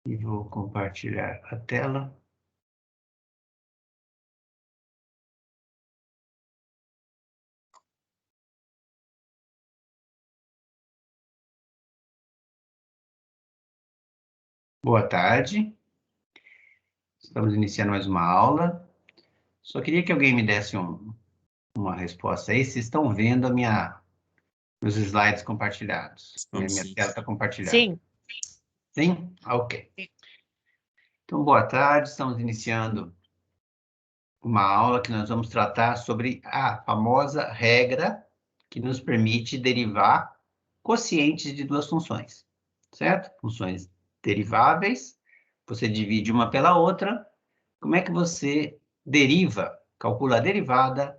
E vou compartilhar a tela. Boa tarde. Estamos iniciando mais uma aula. Só queria que alguém me desse uma resposta aí. Vocês estão vendo meus slides compartilhados? Minha tela está compartilhada. Sim. Sim? Ok. Então, boa tarde. Estamos iniciando uma aula que nós vamos tratar sobre a famosa regra que nos permite derivar quocientes de duas funções, certo? Funções deriváveis, você divide uma pela outra. Como é que você calcula a derivada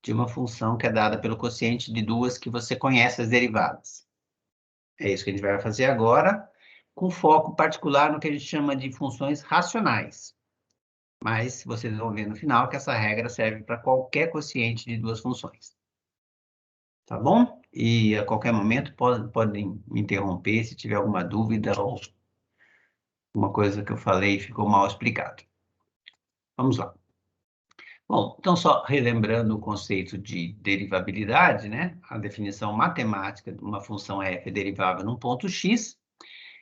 de uma função que é dada pelo quociente de duas que você conhece as derivadas? É isso que a gente vai fazer agora, com foco particular no que a gente chama de funções racionais. Mas vocês vão ver no final que essa regra serve para qualquer quociente de duas funções. Tá bom? E a qualquer momento podem me interromper se tiver alguma dúvida ou uma coisa que eu falei ficou mal explicado. Vamos lá. Bom, então só relembrando o conceito de derivabilidade, né? A definição matemática de uma função f é derivável num ponto x,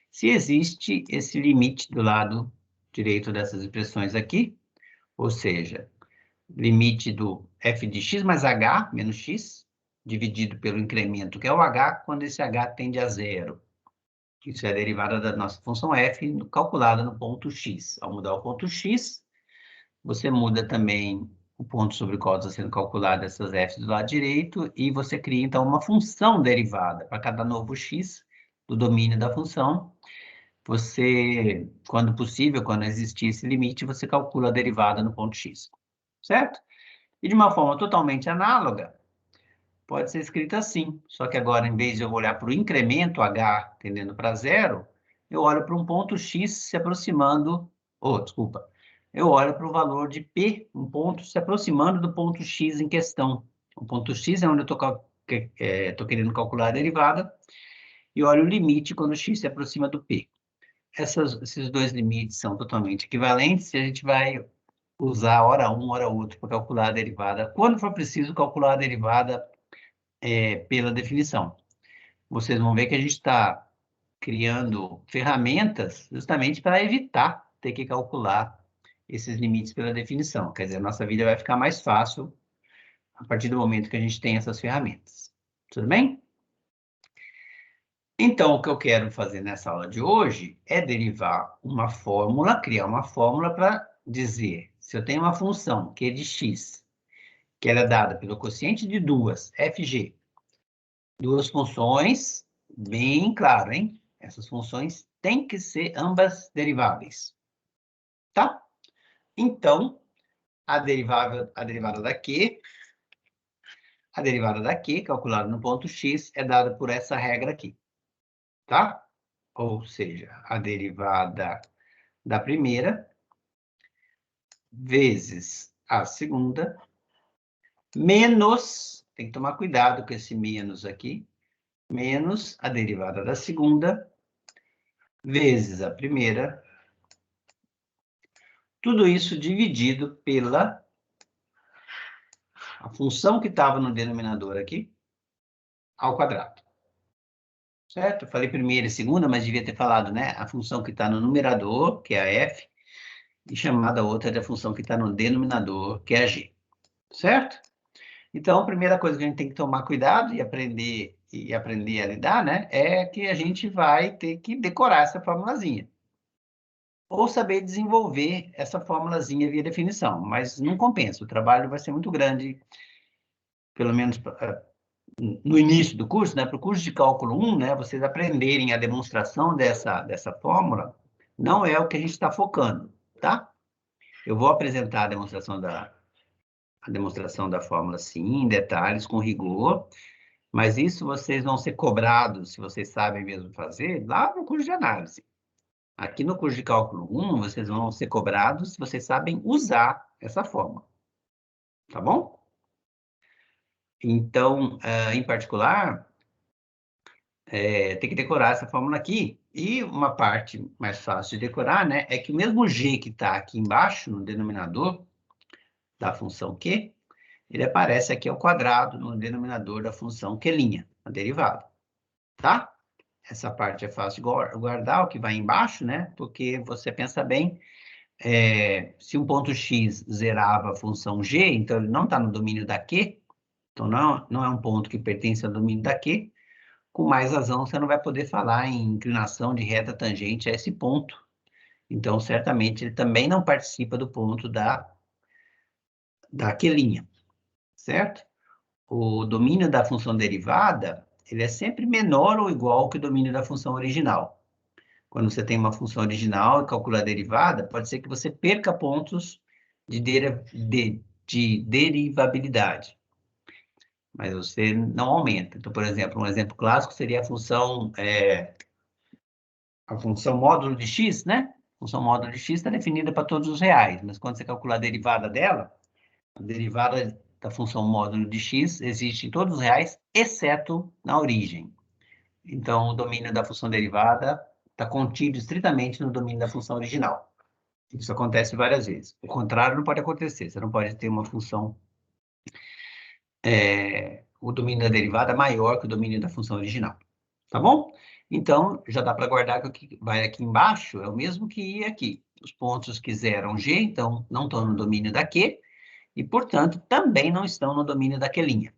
se existe esse limite do lado direito dessas expressões aqui, ou seja, limite do f de x mais h menos x, dividido pelo incremento, que é o h, quando esse h tende a zero. Isso é a derivada da nossa função f, calculada no ponto x. Ao mudar o ponto x, você muda também o ponto sobre o qual está sendo calculada essas f's do lado direito, e você cria, então, uma função derivada para cada novo x do domínio da função. Você, quando possível, quando existir esse limite, você calcula a derivada no ponto x, certo? E de uma forma totalmente análoga, pode ser escrita assim, só que agora, em vez de eu olhar para o incremento h tendendo para zero, eu olho para um ponto x se aproximando, desculpa, eu olho para o valor de p, um ponto se aproximando do ponto x em questão. O ponto x é onde eu estou querendo calcular a derivada, e olho o limite quando x se aproxima do p. Esses dois limites são totalmente equivalentes, e a gente vai usar hora um, hora outro para calcular a derivada, quando for preciso calcular a derivada pela definição. Vocês vão ver que a gente está criando ferramentas justamente para evitar ter que calcular esses limites pela definição. Quer dizer, a nossa vida vai ficar mais fácil a partir do momento que a gente tem essas ferramentas. Tudo bem? Então, o que eu quero fazer nessa aula de hoje é derivar uma fórmula, criar uma fórmula para dizer, se eu tenho uma função que é de x, que ela é dada pelo quociente de duas, fg, duas funções, bem claro, hein? Essas funções têm que ser ambas deriváveis, tá? Então, a derivada da q, calculada no ponto x, é dada por essa regra aqui, tá? Ou seja, a derivada da primeira vezes a segunda, menos, tem que tomar cuidado com esse menos aqui, menos a derivada da segunda, vezes a primeira, tudo isso dividido pela a função que estava no denominador aqui, ao quadrado. Certo? Eu falei primeira e segunda, mas devia ter falado, né? A função que está no numerador, que é a f, e chamada outra da função que está no denominador, que é a g. Certo? Então, a primeira coisa que a gente tem que tomar cuidado e aprender a lidar, né? É que a gente vai ter que decorar essa formulazinha. Ou saber desenvolver essa formulazinha via definição, mas não compensa, o trabalho vai ser muito grande, pelo menos no início do curso, né, para o curso de cálculo 1, né, vocês aprenderem a demonstração dessa fórmula, não é o que a gente está focando, tá? Eu vou apresentar a demonstração da fórmula, sim, em detalhes, com rigor, mas isso vocês vão ser cobrados, se vocês sabem mesmo fazer, lá no curso de análise. Aqui no curso de cálculo 1, vocês vão ser cobrados se vocês sabem usar essa fórmula, tá bom? Então, em particular, tem que decorar essa fórmula aqui. E uma parte mais fácil de decorar, né, é que o mesmo g que está aqui embaixo, no denominador da função q, ele aparece aqui ao quadrado no denominador da função q', a derivada, tá? Essa parte é fácil de guardar, o que vai embaixo, né? Porque você pensa bem, se um ponto x zerava a função g, então ele não está no domínio da q, então não é um ponto que pertence ao domínio da q, com mais razão você não vai poder falar em inclinação de reta tangente a esse ponto. Então, certamente, ele também não participa do ponto da q', certo? O domínio da função derivada, ele é sempre menor ou igual que o domínio da função original. Quando você tem uma função original e calcula a derivada, pode ser que você perca pontos de derivabilidade, mas você não aumenta. Então, por exemplo, um exemplo clássico seria a função módulo de x, né? A função módulo de x está definida para todos os reais, mas quando você calcular a derivada dela, a derivada da função módulo de x existe em todos os reais, exceto na origem. Então, o domínio da função derivada está contido estritamente no domínio da função original. Isso acontece várias vezes. O contrário não pode acontecer. Você não pode ter uma função, o domínio da derivada maior que o domínio da função original. Tá bom? Então, já dá para guardar que o que vai aqui embaixo é o mesmo que ia aqui. Os pontos que zeram g, então, não estão no domínio da q, e, portanto, também não estão no domínio da q',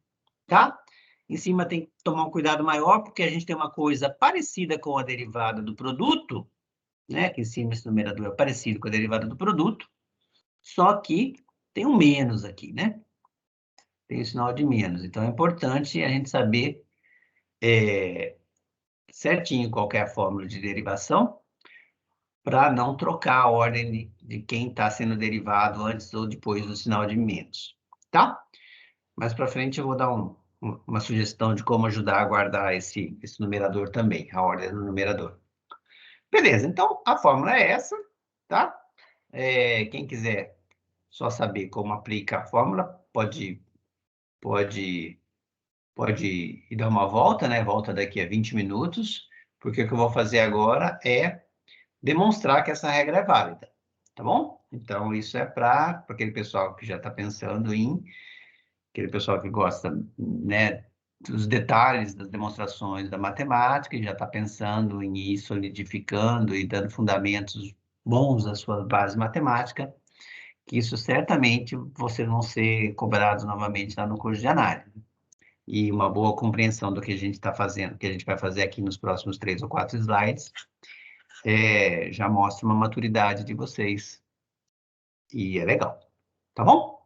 tá? Em cima tem que tomar um cuidado maior, porque a gente tem uma coisa parecida com a derivada do produto, né? Aqui em cima esse numerador é parecido com a derivada do produto, só que tem um menos aqui, né? Tem o sinal de menos. Então, é importante a gente saber certinho qual que é a fórmula de derivação, para não trocar a ordem de quem está sendo derivado antes ou depois do sinal de menos, tá? Mais para frente eu vou dar uma sugestão de como ajudar a guardar esse numerador também, a ordem do numerador. Beleza, então a fórmula é essa, tá? Quem quiser só saber como aplica a fórmula, pode ir dar uma volta, né? Volta daqui a 20 minutos, porque o que eu vou fazer agora é demonstrar que essa regra é válida, tá bom? Então, isso é para aquele pessoal que já está pensando aquele pessoal que gosta, né, dos detalhes das demonstrações da matemática e já está pensando em ir solidificando e dando fundamentos bons à sua base matemática, que isso certamente você vão ser cobrados novamente lá no curso de análise. E uma boa compreensão do que a gente está fazendo, que a gente vai fazer aqui nos próximos 3 ou 4 slides, já mostra uma maturidade de vocês. E é legal, tá bom?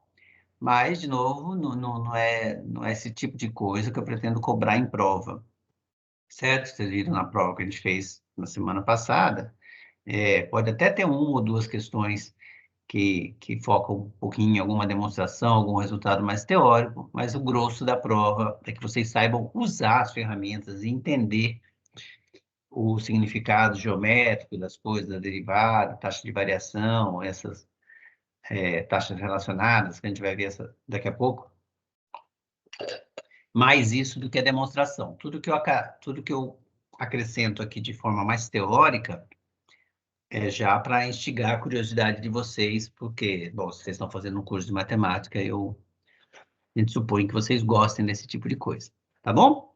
Mas, de novo, não é esse tipo de coisa que eu pretendo cobrar em prova, certo? Vocês viram na prova que a gente fez na semana passada, pode até ter uma ou duas questões que focam um pouquinho em alguma demonstração, algum resultado mais teórico, mas o grosso da prova é que vocês saibam usar as ferramentas e entender o significado geométrico das coisas, da derivada, taxa de variação, essas taxas relacionadas, que a gente vai ver daqui a pouco. Mais isso do que a demonstração. Tudo que eu acrescento aqui de forma mais teórica é já para instigar a curiosidade de vocês, porque, bom, vocês estão fazendo um curso de matemática, a gente supõe que vocês gostem desse tipo de coisa, tá bom?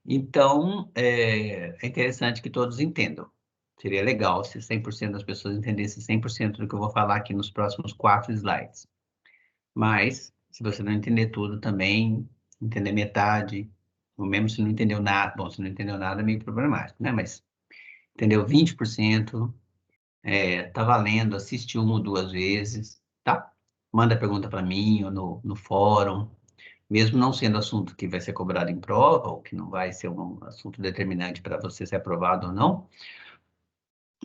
Então, é interessante que todos entendam. Seria legal se 100% das pessoas entendessem 100% do que eu vou falar aqui nos próximos 4 slides. Mas, se você não entender tudo também, entender metade, ou mesmo se não entendeu nada, bom, se não entendeu nada é meio problemático, né? Mas entendeu 20%, tá valendo, assiste uma ou duas vezes, tá? Manda pergunta para mim ou no fórum, mesmo não sendo assunto que vai ser cobrado em prova, ou que não vai ser um assunto determinante para você ser aprovado ou não,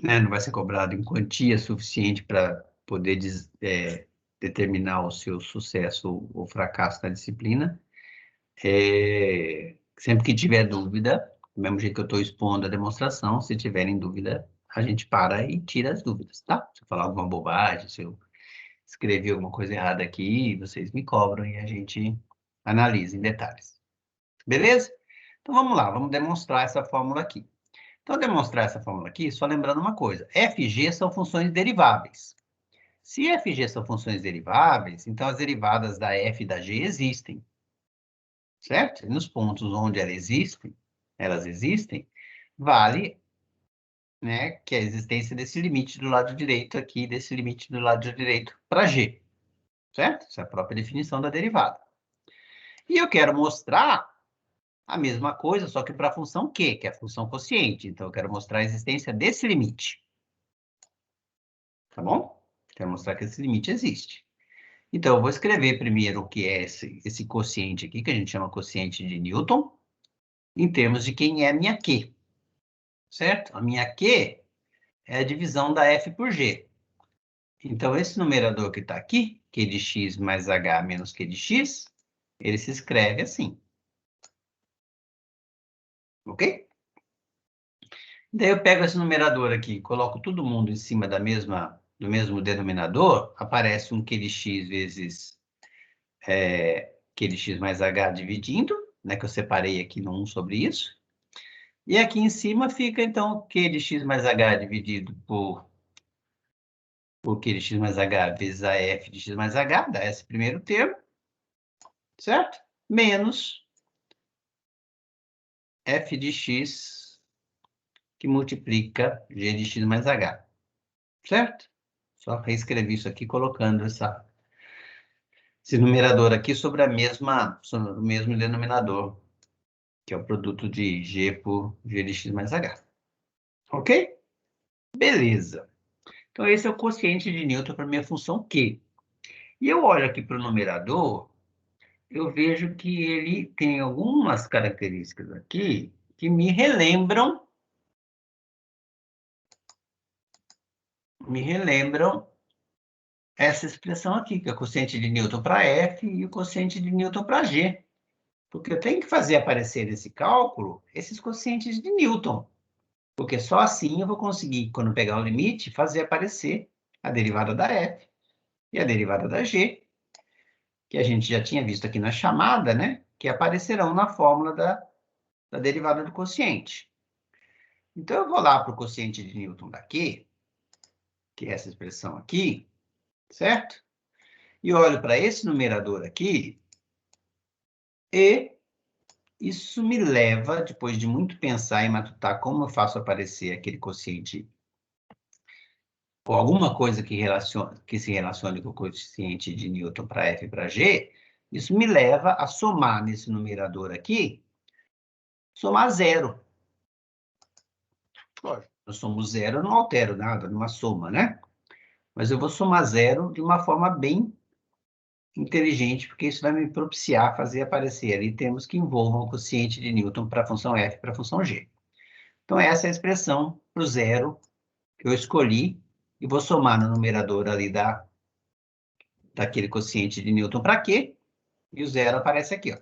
né? Não vai ser cobrado em quantia suficiente para poder determinar o seu sucesso ou fracasso na disciplina. Sempre que tiver dúvida, do mesmo jeito que eu estou expondo a demonstração, se tiverem dúvida, a gente para e tira as dúvidas, tá? Se eu falar alguma bobagem, se eu escrever alguma coisa errada aqui, vocês me cobram e a gente analisa em detalhes. Beleza? Então, vamos lá, vamos demonstrar essa fórmula aqui. Então, demonstrar essa fórmula aqui, só lembrando uma coisa. F e G são funções deriváveis. Se F e G são funções deriváveis, então as derivadas da F e da G existem. Certo? E nos pontos onde elas existem, vale, né, que a existência desse limite do lado direito aqui, desse limite do lado direito para G. Certo? Essa é a própria definição da derivada. E eu quero mostrar a mesma coisa, só que para a função Q, que é a função quociente. Então, eu quero mostrar a existência desse limite. Tá bom? Quero mostrar que esse limite existe. Então, eu vou escrever primeiro o que é esse quociente aqui, que a gente chama quociente de Newton, em termos de quem é a minha Q. Certo? A minha Q é a divisão da F por G. Então, esse numerador que está aqui, Q de x mais h menos Q de x, ele se escreve assim. Ok? Daí eu pego esse numerador aqui, coloco todo mundo em cima do mesmo denominador, aparece um Q de x vezes Q de x mais h dividindo, né, que eu separei aqui no 1 sobre isso. E aqui em cima fica, então, Q de x mais h dividido por Q de x mais h vezes a f de x mais h, dá esse primeiro termo, certo? Menos f de x que multiplica g de x mais h, certo? Só reescrevi isso aqui colocando esse numerador aqui sobre o mesmo denominador, que é o produto de g por g de x mais h. Ok? Beleza. Então, esse é o quociente de Newton para a minha função Q. E eu olho aqui para o numerador, eu vejo que ele tem algumas características aqui que me relembram essa expressão aqui, que é o quociente de Newton para F e o quociente de Newton para G. Porque eu tenho que fazer aparecer nesse cálculo esses quocientes de Newton. Porque só assim eu vou conseguir, quando pegar o limite, fazer aparecer a derivada da F e a derivada da G, que a gente já tinha visto aqui na chamada, né? Que aparecerão na fórmula da derivada do quociente. Então, eu vou lá para o quociente de Newton daqui, que é essa expressão aqui, certo? E olho para esse numerador aqui, e isso me leva, depois de muito pensar e matutar como eu faço aparecer aquele quociente, ou alguma coisa que se relacione com o quociente de Newton para F e para G, isso me leva a somar nesse numerador aqui, somar zero. Lógico, eu somo zero, eu não altero nada numa soma, né? Mas eu vou somar zero de uma forma bem inteligente, porque isso vai me propiciar fazer aparecer ali termos que envolvam o quociente de Newton para a função f e para a função g. Então, essa é a expressão para o zero que eu escolhi e vou somar no numerador ali daquele quociente de Newton para Q, e o zero aparece aqui, ó.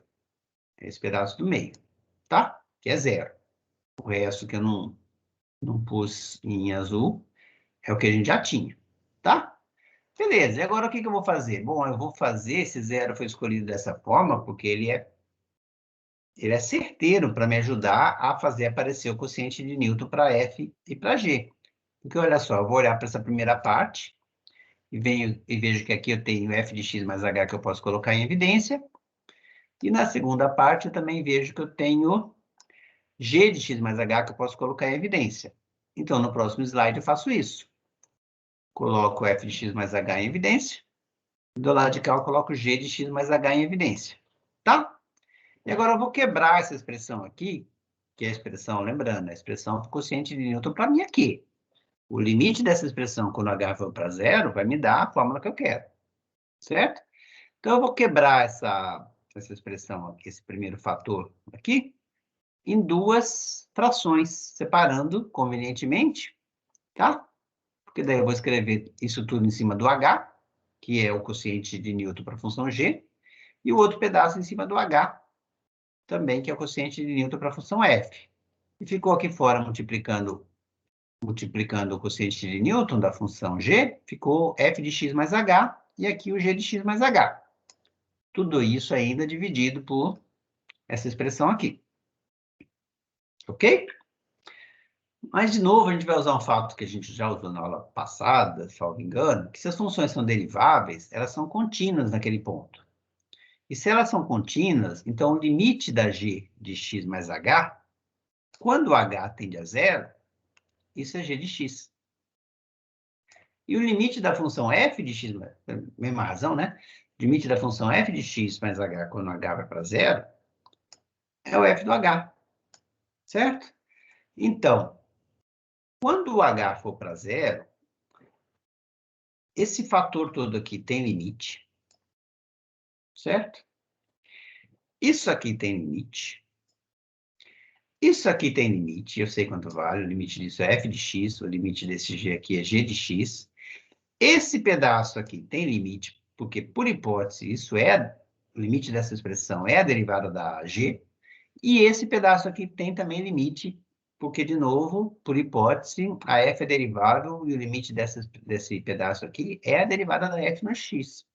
Esse pedaço do meio, tá? Que é zero. O resto que eu não pus em azul é o que a gente já tinha, tá? Beleza, e agora o que eu vou fazer? Bom, eu vou fazer, esse zero foi escolhido dessa forma, porque ele é certeiro para me ajudar a fazer aparecer o quociente de Newton para F e para G. Porque olha só, eu vou olhar para essa primeira parte e vejo que aqui eu tenho f de x mais h que eu posso colocar em evidência. E na segunda parte eu também vejo que eu tenho g de x mais h que eu posso colocar em evidência. Então, no próximo slide eu faço isso. Coloco f de x mais h em evidência. Do lado de cá eu coloco g de x mais h em evidência. Tá? E agora eu vou quebrar essa expressão aqui, que é a expressão, lembrando, a expressão do quociente de Newton para mim aqui. O limite dessa expressão, quando h for para zero, vai me dar a fórmula que eu quero. Certo? Então, eu vou quebrar essa expressão aqui, esse primeiro fator aqui, em duas frações, separando convenientemente, tá? Porque daí eu vou escrever isso tudo em cima do h, que é o quociente de Newton para a função g, e o outro pedaço em cima do h, também, que é o quociente de Newton para a função f. E ficou aqui fora multiplicando o quociente de Newton da função g, ficou f de x mais h, e aqui o g de x mais h. Tudo isso ainda dividido por essa expressão aqui. ok? Mas, de novo, a gente vai usar um fato que a gente já usou na aula passada, se não me engano, que se as funções são deriváveis, elas são contínuas naquele ponto. E se elas são contínuas, então o limite da g de x mais h, quando h tende a zero, isso é g de x. E o limite da função f de x, mesma razão, né? O limite da função f de x mais h quando h vai para zero, é o f do h, certo? Então, quando o h for para zero, esse fator todo aqui tem limite, certo? Isso aqui tem limite. Isso aqui tem limite, eu sei quanto vale, o limite disso é f de x, o limite desse g aqui é g de x. Esse pedaço aqui tem limite, porque, por hipótese, o limite dessa expressão é a derivada da g, e esse pedaço aqui tem também limite, porque, de novo, por hipótese, a f é derivável e o limite desse pedaço aqui é a derivada da f no x,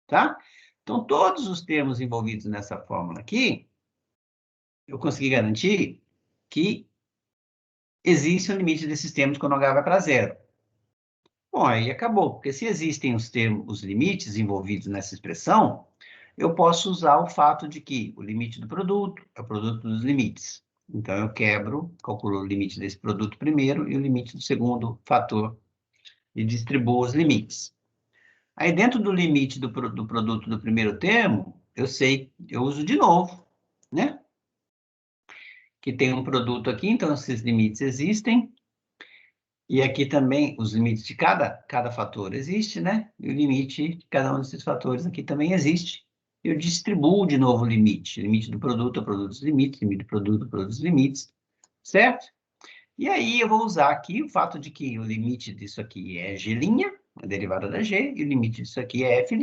tá? Então, todos os termos envolvidos nessa fórmula aqui, eu consegui garantir que existe um limite desses termos quando h vai para zero. Bom, aí acabou, porque se existem os limites envolvidos nessa expressão, eu posso usar o fato de que o limite do produto é o produto dos limites. Então, eu calculo o limite desse produto primeiro e o limite do segundo fator e distribuo os limites. Aí, dentro do limite do produto do primeiro termo, eu uso de novo, né? Que tem um produto aqui, então esses limites existem. E aqui também os limites de cada fator existe, né? E o limite de cada um desses fatores aqui também existe. Eu distribuo de novo o limite. Limite do produto, produto dos limites, limite do produto dos limites, certo? E aí eu vou usar aqui o fato de que o limite disso aqui é g', a derivada da g, e o limite disso aqui é f',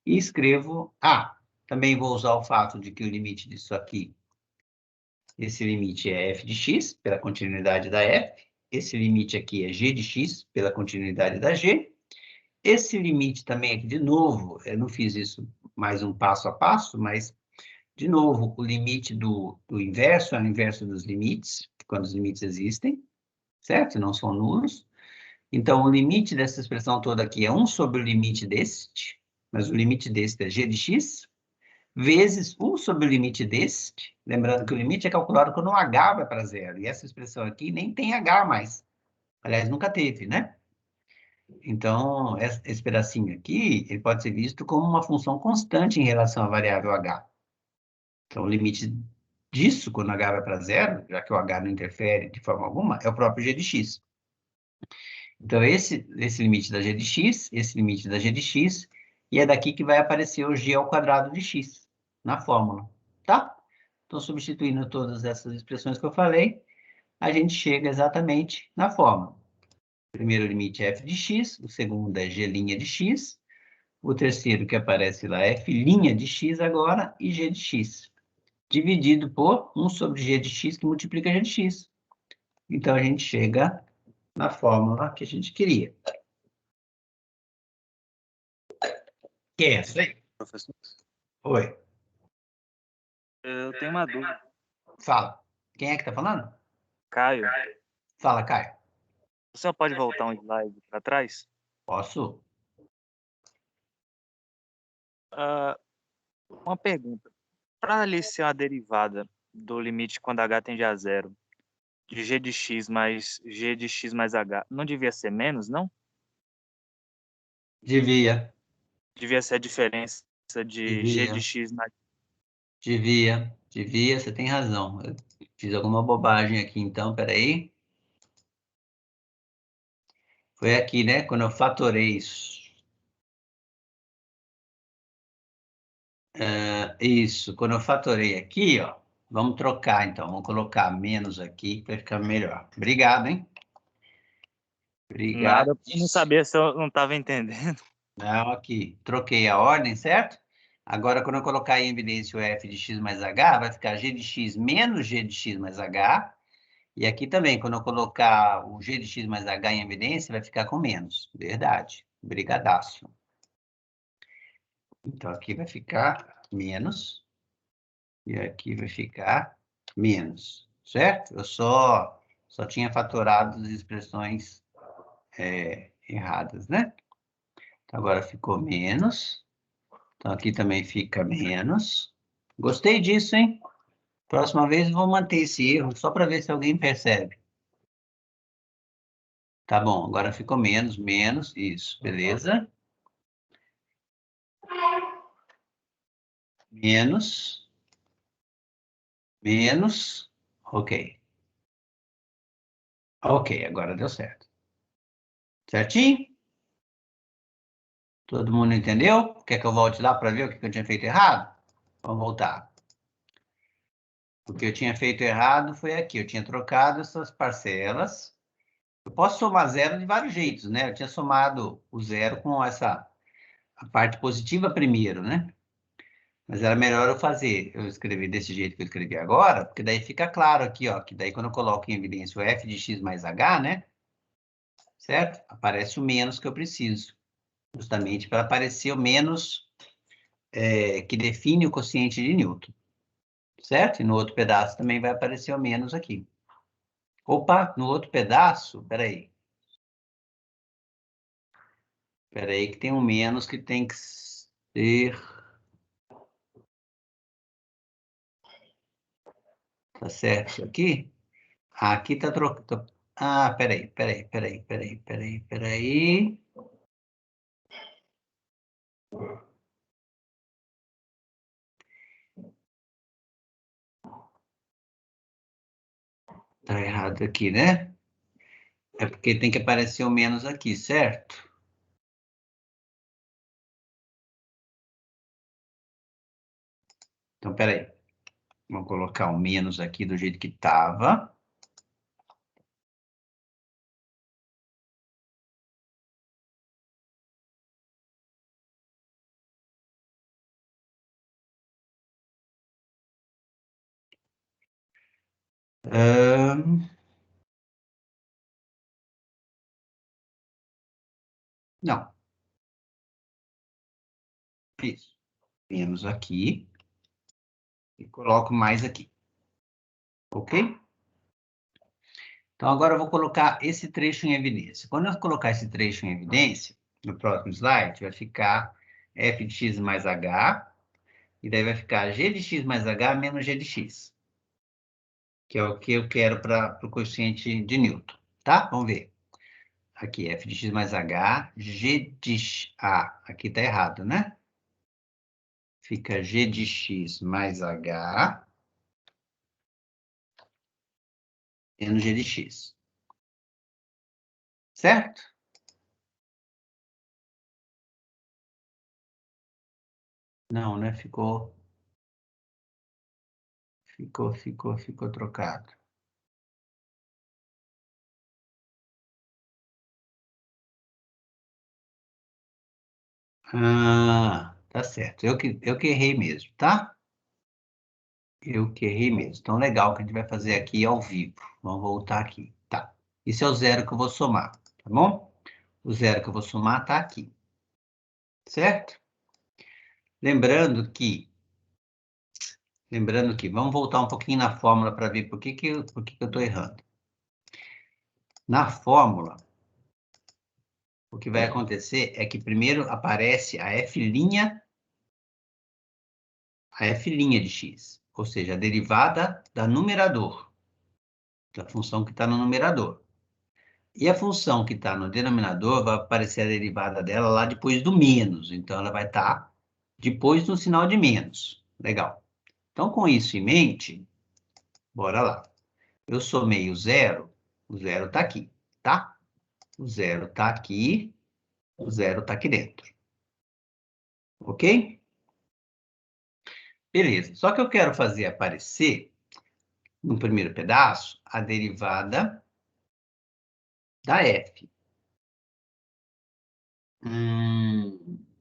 e escrevo A. Também vou usar o fato de que o limite disso aqui, esse limite é f de x, pela continuidade da f. Esse limite aqui é g de x, pela continuidade da g. Esse limite também aqui, de novo, eu não fiz isso mais um passo a passo, mas, de novo, o limite do inverso é o inverso dos limites, quando os limites existem, certo? Não são nulos. Então, o limite dessa expressão toda aqui é 1 sobre o limite deste, mas o limite deste é g de x, vezes 1 sobre o limite deste, lembrando que o limite é calculado quando o h vai para zero, e essa expressão aqui nem tem h mais. Aliás, nunca teve, né? Então, esse pedacinho aqui, ele pode ser visto como uma função constante em relação à variável h. Então, o limite disso, quando h vai para zero, já que o h não interfere de forma alguma, é o próprio g de x. Então, esse limite da g de x, esse limite da g de x, e é daqui que vai aparecer o g ao quadrado de x, na fórmula, tá? Então, substituindo todas essas expressões que eu falei, a gente chega exatamente na fórmula. O primeiro limite é f de x, o segundo é g' de x, o terceiro que aparece lá é f' de x agora, e g de x, dividido por 1 sobre g de x, que multiplica g de x. Então, a gente chega na fórmula que a gente queria. Que é essa aí? Professor, Oi, eu tenho uma dúvida. fala. Quem é que tá falando? Caio, Fala, Caio. o senhor pode voltar um slide para trás? Posso? Ah, uma pergunta. Para ali ser uma derivada do limite quando h tende a zero, de g de x mais g de x mais h, não devia ser menos, não? Devia, Devia ser a diferença de g de devia, x mais... devia, você tem razão. Eu fiz alguma bobagem aqui, então, peraí. Foi aqui, né? Quando eu fatorei isso. Isso, quando eu fatorei aqui, ó. Vamos trocar, então. Vamos colocar menos aqui para ficar melhor. Obrigado, hein? Obrigado. Nada, eu não sabia se eu não estava entendendo. Não, aqui. Troquei a ordem, certo? Agora, quando eu colocar em evidência o f de x mais h, vai ficar g de x menos g de x mais h. E aqui também, quando eu colocar o g de x mais h em evidência, vai ficar com menos. Verdade. Brigadaço. Então, aqui vai ficar menos. E aqui vai ficar menos, certo? Eu só tinha fatorado as expressões erradas, né? Então, agora ficou menos. Então, aqui também fica menos. Gostei disso, hein? Próxima vez eu vou manter esse erro, só para ver se alguém percebe. Tá bom, agora ficou menos, menos, isso, beleza? Menos, menos, ok. Ok, agora deu certo. Certinho? Todo mundo entendeu? Quer que eu volte lá para ver o que eu tinha feito errado? Vamos voltar. O que eu tinha feito errado foi aqui. Eu tinha trocado essas parcelas. Eu posso somar zero de vários jeitos, né? Eu tinha somado o zero com a parte positiva primeiro, né? Mas era melhor eu escrever desse jeito que eu escrevi agora, porque daí fica claro aqui, ó, que daí quando eu coloco em evidência o f de x mais h, né? Certo? Aparece o menos que eu preciso. Justamente para aparecer o menos que define o quociente de Newton. Certo? E no outro pedaço também vai aparecer o menos aqui. Opa, no outro pedaço, peraí. Peraí que tem um menos que tem que ser... Tá certo isso aqui? Aqui tá trocando... Ah, peraí. Tá errado aqui, né? É porque tem que aparecer o menos aqui, certo? Então, peraí. Vamos colocar o menos aqui do jeito que estava. Não. Isso. Menos aqui. E coloco mais aqui. Ok? Então, agora eu vou colocar esse trecho em evidência. Quando eu colocar esse trecho em evidência, no próximo slide, vai ficar f de x mais h, e daí vai ficar g de x mais h menos g de x, que é o que eu quero para o quociente de Newton. Tá? Vamos ver. Aqui, f de x mais h, g de x... Ah, aqui está errado, né? Fica g de x mais h menos g de x. Certo? Não, né? Ficou trocado. Ah, tá certo. Eu que errei mesmo, tá? Eu que errei mesmo. Então, legal que a gente vai fazer aqui ao vivo. Vamos voltar aqui. Tá. Esse é o zero que eu vou somar, tá bom? O zero que eu vou somar tá aqui. Certo? Lembrando que, vamos voltar um pouquinho na fórmula para ver por que eu estou errando. Na fórmula, o que vai acontecer é que primeiro aparece a f' de x, ou seja, a derivada da numerador, da função que está no numerador. E a função que está no denominador vai aparecer a derivada dela lá depois do menos. Então, ela vai estar depois do sinal de menos. Legal. Então, com isso em mente, bora lá. Eu somei o zero está aqui, tá? O zero está aqui, o zero está aqui dentro. Ok? Beleza. Só que eu quero fazer aparecer, no primeiro pedaço, a derivada da f.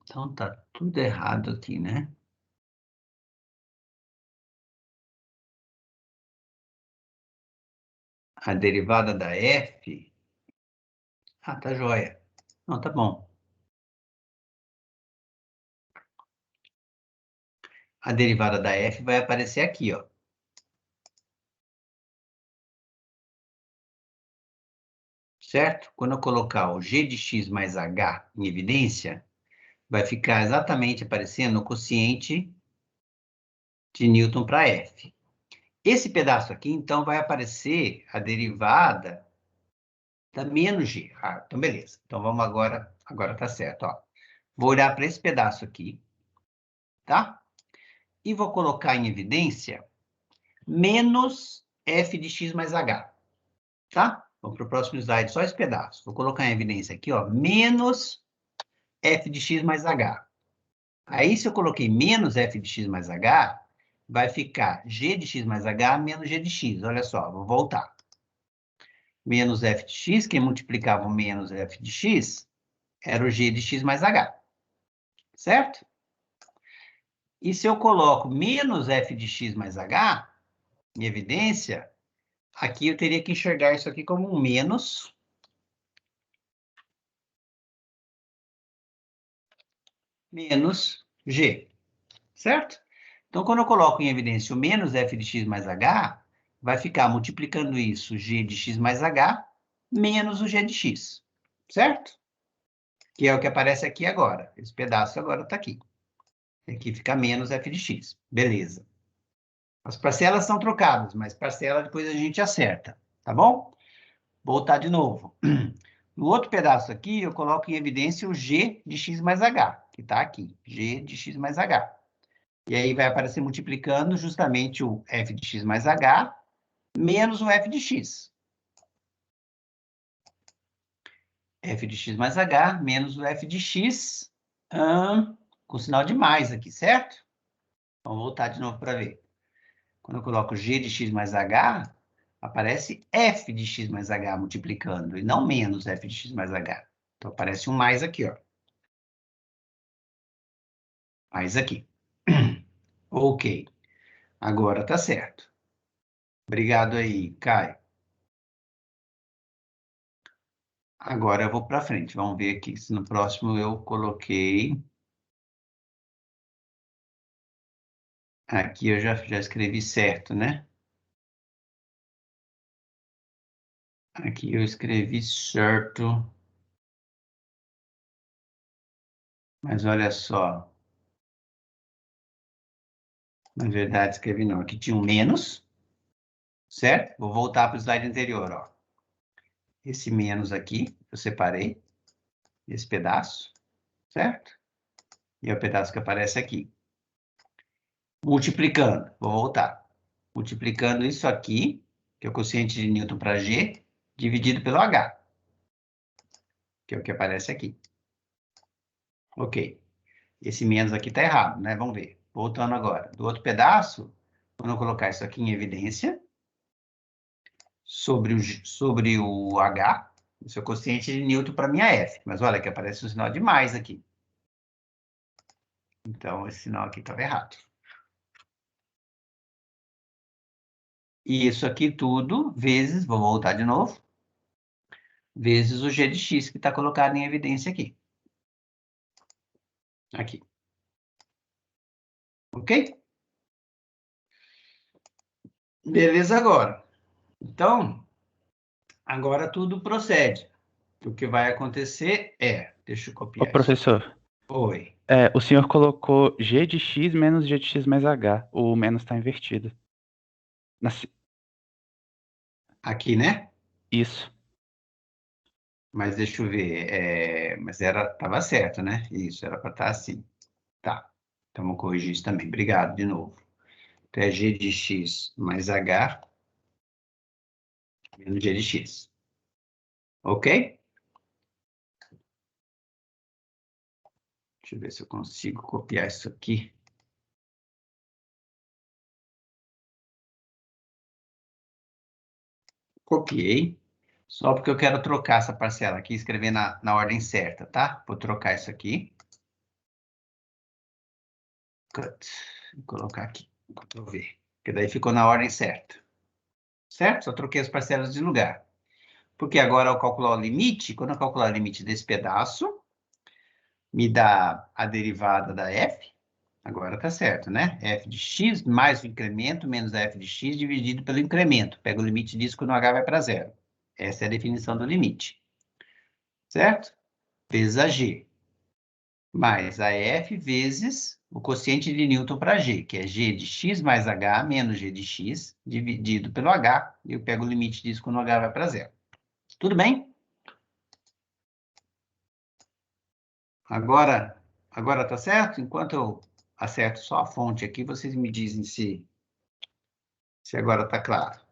Então tá tudo errado aqui, né? A derivada da f... Ah, tá joia. Não, tá bom. A derivada da f vai aparecer aqui, ó. certo? Quando eu colocar o g de x mais h em evidência, vai ficar exatamente aparecendo o quociente de Newton para F. Esse pedaço aqui, então, vai aparecer a derivada da menos g. Ah, então, beleza. Então, vamos agora tá certo, ó. Vou olhar para esse pedaço aqui, tá? E vou colocar em evidência menos f de x mais h, tá? Vamos para o próximo slide, só esse pedaço. Vou colocar em evidência aqui, ó, menos f de x mais h. Aí, se eu coloquei menos f de x mais h, vai ficar g de x mais h menos g de x. Olha só, vou voltar. Menos f de x, quem multiplicava o menos f de x era o g de x mais h, certo? E se eu coloco menos f de x mais h em evidência, aqui eu teria que enxergar isso aqui como um menos g, certo? Então, quando eu coloco em evidência o menos f de x mais h, vai ficar multiplicando isso, g de x mais h, menos o g de x, certo? Que é o que aparece aqui agora. Esse pedaço agora está aqui. Aqui fica menos f de x. Beleza. As parcelas são trocadas, mas parcela depois a gente acerta, tá bom? Voltar de novo. No outro pedaço aqui, eu coloco em evidência o g de x mais h, que está aqui. G de x mais h. E aí vai aparecer multiplicando justamente o f de x mais h menos o f de x. F de x mais h menos o f de x, com sinal de mais aqui, certo? Vamos voltar de novo para ver. Quando eu coloco g de x mais h, aparece f de x mais h multiplicando, e não menos f de x mais h. Então, aparece um mais aqui, ó. Mais aqui. Ok. Agora tá certo. Obrigado aí, Caio. Agora eu vou para frente. Vamos ver aqui se no próximo eu coloquei. Aqui eu já escrevi certo, né? Aqui eu escrevi certo. Mas olha só. Na verdade, escrevi não. Aqui tinha um menos, certo? Vou voltar para o slide anterior, ó. Esse menos aqui, eu separei. Esse pedaço, certo? E é o pedaço que aparece aqui. Multiplicando, vou voltar. Multiplicando isso aqui, que é o quociente de Newton para G, dividido pelo H, que é o que aparece aqui. Ok. Esse menos aqui está errado, né? Vamos ver. Voltando agora. Do outro pedaço, quando eu colocar isso aqui em evidência, sobre o H, isso é o quociente de Newton para minha F. Mas olha que aparece um sinal de mais aqui. Então, esse sinal aqui estava errado. E isso aqui tudo vezes, vou voltar de novo, vezes o g de x que está colocado em evidência aqui. Aqui. Ok? Beleza agora. Então, agora tudo procede. O que vai acontecer é... Deixa eu Ô, copiar isso. professor, Oi. o senhor colocou g de x menos g de x mais h. O menos está invertido. Aqui, né? Isso. Mas deixa eu ver. Mas estava certo, né? Isso, era para estar assim. Tá. Então, vou corrigir isso também. Obrigado de novo. Então, é g de x mais h menos g de x. Ok? Deixa eu ver se eu consigo copiar isso aqui. Copiei. Só porque eu quero trocar essa parcela aqui e escrever na ordem certa, tá? Vou trocar isso aqui. Cut. Vou colocar aqui. Ctrl V. Porque daí ficou na ordem certa. Certo? Só troquei as parcelas de lugar. Porque agora, ao calcular o limite, quando eu calcular o limite desse pedaço, me dá a derivada da f. Agora tá certo, né? F de x mais o incremento menos f de x dividido pelo incremento. Pega o limite disso quando o h vai para zero. Essa é a definição do limite. certo? Vezes a G. Mais a F vezes o quociente de Newton para G, que é G de X mais H menos G de X, dividido pelo H, e eu pego o limite disso quando o H vai para zero. Tudo bem? Agora tá certo? Enquanto eu acerto só a fonte aqui, vocês me dizem se agora está claro.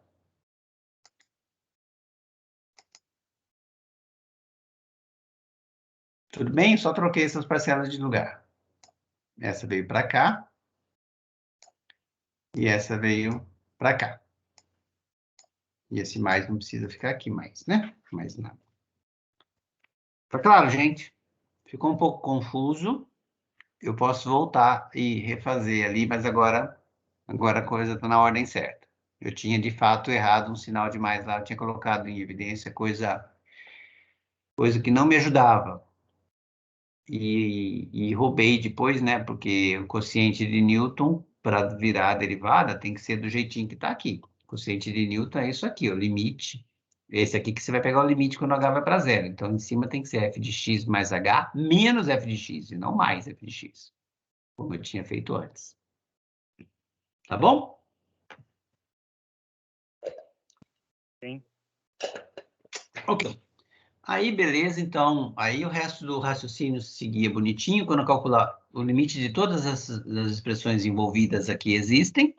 Tudo bem? Só troquei essas parcelas de lugar. Essa veio para cá. E essa veio para cá. E esse mais não precisa ficar aqui mais, né? Mais nada. Tá claro, gente? Ficou um pouco confuso. Eu posso voltar e refazer ali, mas agora a coisa está na ordem certa. Eu tinha, de fato, errado um sinal de mais lá. Eu tinha colocado em evidência coisa que não me ajudava. E roubei depois, né? Porque o quociente de Newton, para virar a derivada, tem que ser do jeitinho que está aqui. O quociente de Newton é isso aqui, o limite. Esse aqui que você vai pegar o limite quando h vai para zero. Então, em cima tem que ser f de x mais h menos f de x, e não mais f de x, como eu tinha feito antes. Tá bom? Sim. Ok. Aí, beleza, então, aí o resto do raciocínio seguia bonitinho. Quando eu calcular o limite de todas as expressões envolvidas aqui existem.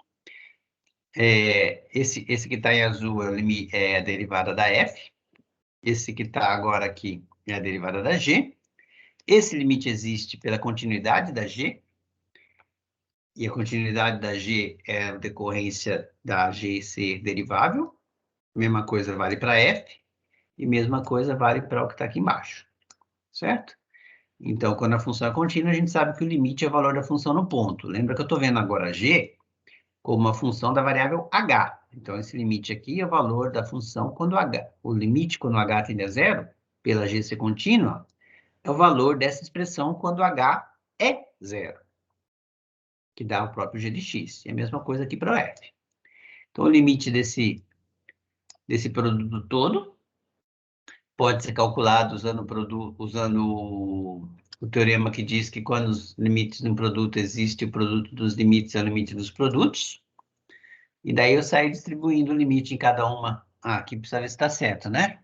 Esse que está em azul é a derivada da f. Esse que está agora aqui é a derivada da g. Esse limite existe pela continuidade da g. E a continuidade da g é a decorrência da g ser derivável. Mesma coisa vale para f. E mesma coisa vale para o que está aqui embaixo. Certo? Então, quando a função é contínua, a gente sabe que o limite é o valor da função no ponto. Lembra que eu estou vendo agora g como uma função da variável h. Então, esse limite aqui é o valor da função quando h. O limite quando h tende a zero, pela g ser contínua, é o valor dessa expressão quando h é zero, que dá o próprio g de x. E a mesma coisa aqui para o f. Então, o limite desse produto todo pode ser calculado usando o teorema que diz que quando os limites de um produto existe, o produto dos limites é o limite dos produtos. E daí eu saio distribuindo o limite em cada uma. Aqui precisa ver se está certo, né?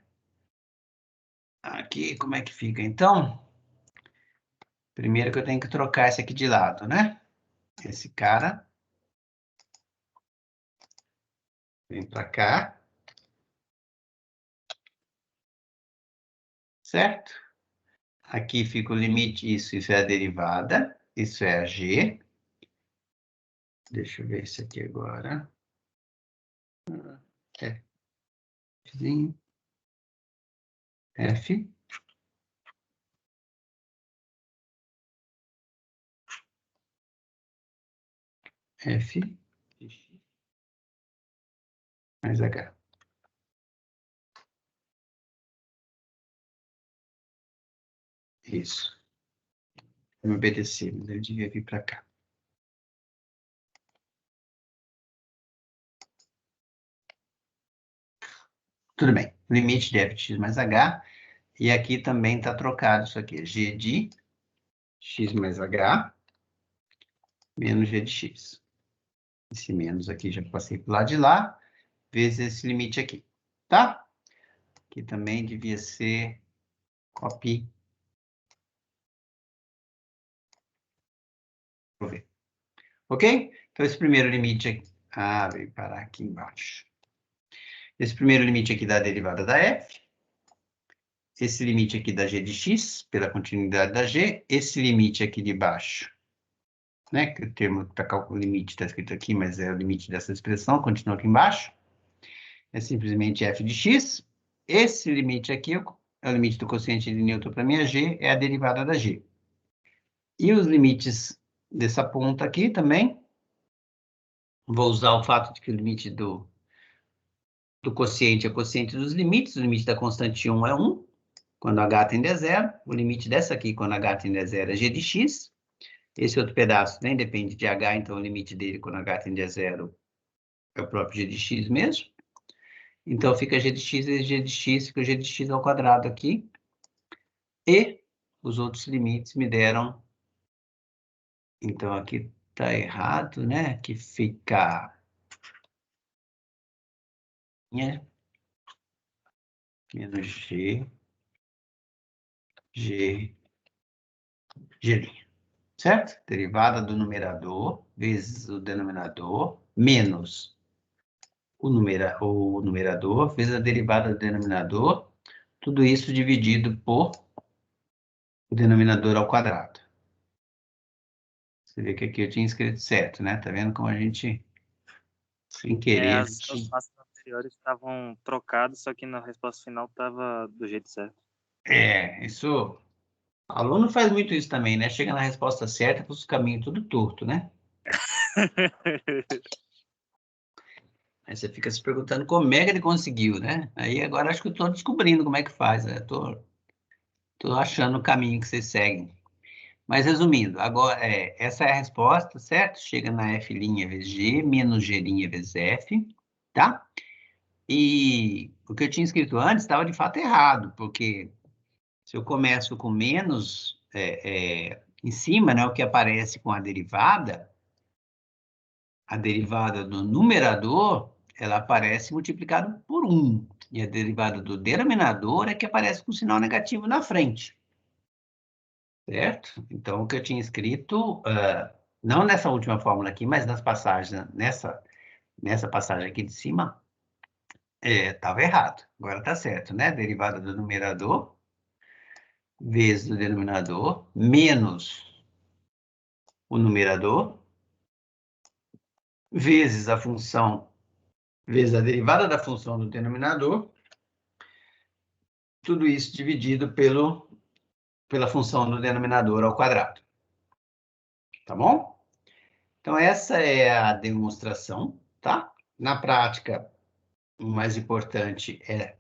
Aqui, como é que fica, então? Primeiro que eu tenho que trocar esse aqui de lado, né? Esse cara vem para cá. Certo? Aqui fica o limite, isso é a derivada, isso é a g. Deixa eu ver isso aqui agora. Fzinho. F. F mais H. Isso. Eu me obedeci, mas ele devia vir para cá. Tudo bem. Limite de f de x mais h. E aqui também está trocado isso aqui. G de x mais h menos g de x. Esse menos aqui já passei para o lado de lá, vezes esse limite aqui. Tá? Que também devia ser copy. Vou ver. Ok? Então, esse primeiro limite aqui. Veio parar aqui embaixo. Esse primeiro limite aqui da derivada da f. Esse limite aqui da g de x, pela continuidade da g. Esse limite aqui de baixo, né? Que o termo para cálculo limite está escrito aqui, mas é o limite dessa expressão, continua aqui embaixo. É simplesmente f de x. Esse limite aqui é o limite do quociente de Newton para minha g, é a derivada da g. E os limites dessa ponta aqui também. Vou usar o fato de que o limite do quociente é o quociente dos limites. O limite da constante 1 é 1, quando h tende a zero. O limite dessa aqui, quando h tende a zero, é g de x. Esse outro pedaço nem depende de h, então o limite dele, quando h tende a zero, é o próprio g de x mesmo. Então, fica g de x vezes g de x, fica g de x ao quadrado aqui. E os outros limites me deram... Então, aqui está errado, né? Que fica... menos G, G, G'. Certo? Derivada do numerador vezes o denominador, menos o numerador vezes a derivada do denominador, tudo isso dividido por o denominador ao quadrado. Você vê que aqui eu tinha escrito certo, né? Tá vendo como a gente, sem querer... As duas pastas anteriores estavam trocadas, só que na resposta final estava do jeito certo. Isso... O aluno faz muito isso também, né? Chega na resposta certa, faz o caminho tudo torto, né? Aí você fica se perguntando como é que ele conseguiu, né? Aí agora acho que eu estou descobrindo como é que faz, né? Tô achando o caminho que vocês seguem. Mas resumindo, agora essa é a resposta, certo? Chega na F' vezes G, menos G' vezes F, tá? E o que eu tinha escrito antes estava de fato errado, porque se eu começo com menos em cima, né, o que aparece com a derivada do numerador, ela aparece multiplicado por 1. E a derivada do denominador é que aparece com sinal negativo na frente. Certo? Então, o que eu tinha escrito, não nessa última fórmula aqui, mas nas passagens, nessa passagem aqui de cima, estava errado. Agora está certo, né? Derivada do numerador vezes o denominador, menos o numerador, vezes a função, vezes a derivada da função do denominador, tudo isso dividido pela função do denominador ao quadrado. Tá bom? Então, essa é a demonstração, tá? Na prática, o mais importante é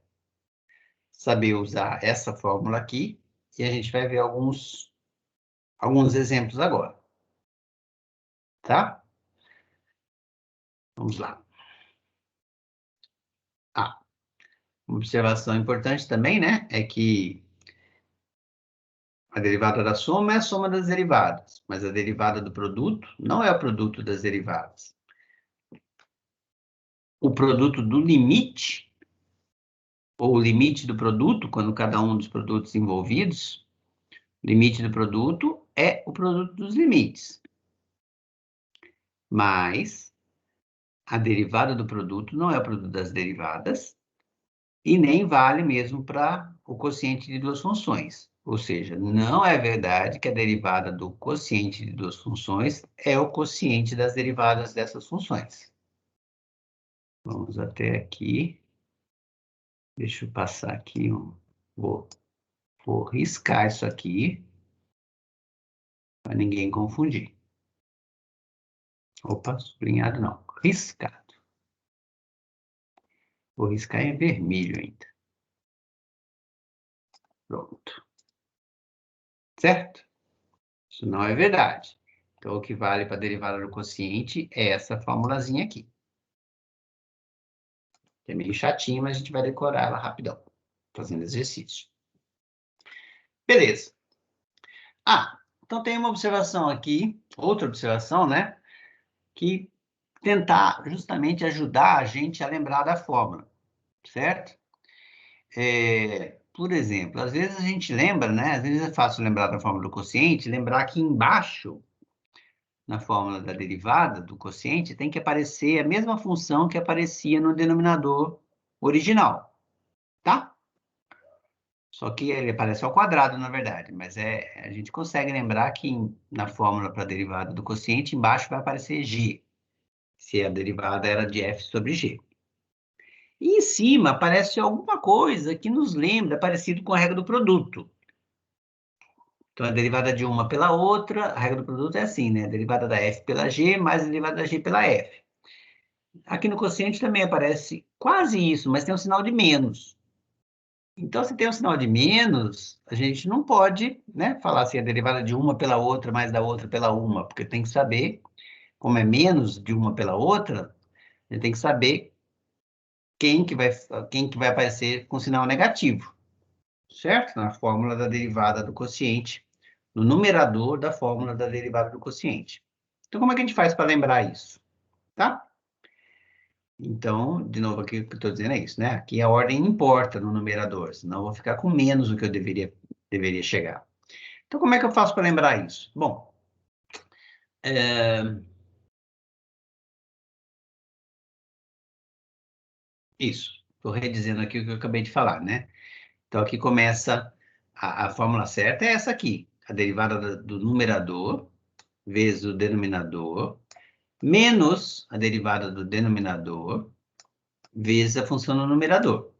saber usar essa fórmula aqui, e a gente vai ver alguns exemplos agora. Tá? Vamos lá. Uma observação importante também, né, é que a derivada da soma é a soma das derivadas, mas a derivada do produto não é o produto das derivadas. O produto do limite, ou o limite do produto, quando cada um dos produtos envolvidos, o limite do produto é o produto dos limites. Mas a derivada do produto não é o produto das derivadas e nem vale mesmo para o quociente de duas funções. Ou seja, não é verdade que a derivada do quociente de duas funções é o quociente das derivadas dessas funções. Vamos até aqui. Deixa eu passar aqui. Vou riscar isso aqui para ninguém confundir. Opa, sublinhado não. Riscado. Vou riscar em vermelho ainda. Pronto. Certo? Isso não é verdade. Então, o que vale para a derivada do quociente é essa formulazinha aqui. É meio chatinho, mas a gente vai decorar ela rapidão, fazendo exercício. Beleza. Então tem uma observação aqui, outra observação, né? Que tentar justamente ajudar a gente a lembrar da fórmula, certo? Por exemplo, às vezes a gente lembra, né? Às vezes é fácil lembrar da fórmula do quociente, lembrar que embaixo, na fórmula da derivada do quociente, tem que aparecer a mesma função que aparecia no denominador original, tá? Só que ele aparece ao quadrado, na verdade, mas a gente consegue lembrar que na fórmula para a derivada do quociente, embaixo vai aparecer g, se a derivada era de f sobre g. E em cima aparece alguma coisa que nos lembra, parecido com a regra do produto. Então, a derivada de uma pela outra, a regra do produto é assim, né? A derivada da f pela g mais a derivada da g pela f. Aqui no quociente também aparece quase isso, mas tem um sinal de menos. Então, se tem um sinal de menos, a gente não pode, né, falar assim, a derivada de uma pela outra mais da outra pela uma, porque tem que saber, como é menos de uma pela outra, a gente tem que saber quem que vai aparecer com sinal negativo, certo? Na fórmula da derivada do quociente, no numerador da fórmula da derivada do quociente. Então, como é que a gente faz para lembrar isso? Tá? Então, de novo, aqui o que eu estou dizendo é isso, né? Aqui a ordem importa no numerador, senão eu vou ficar com menos do que eu deveria chegar. Então, como é que eu faço para lembrar isso? Bom, isso. Estou redizendo aqui o que eu acabei de falar, né? Então, aqui começa a fórmula certa, é essa aqui. A derivada do numerador vezes o denominador, menos a derivada do denominador, vezes a função do numerador,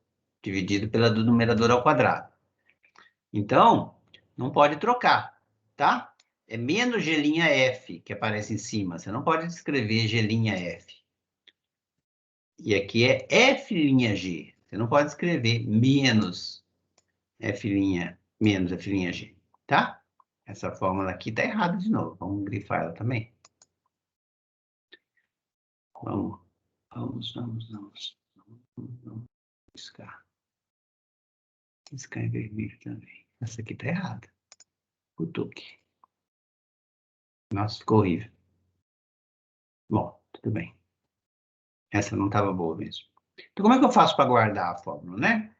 dividido pela do numerador ao quadrado. Então, não pode trocar, tá? É menos G' F que aparece em cima. Você não pode escrever G' F. E aqui é F'G. Você não pode escrever menos F'G, tá? Essa fórmula aqui tá errada de novo. Vamos grifar ela também. Vamos riscar. Riscar em vermelho também. Essa aqui tá errada. Cutuque. Nossa, ficou horrível. Bom, tudo bem. Essa não estava boa mesmo. Então, como é que eu faço para guardar a fórmula, né?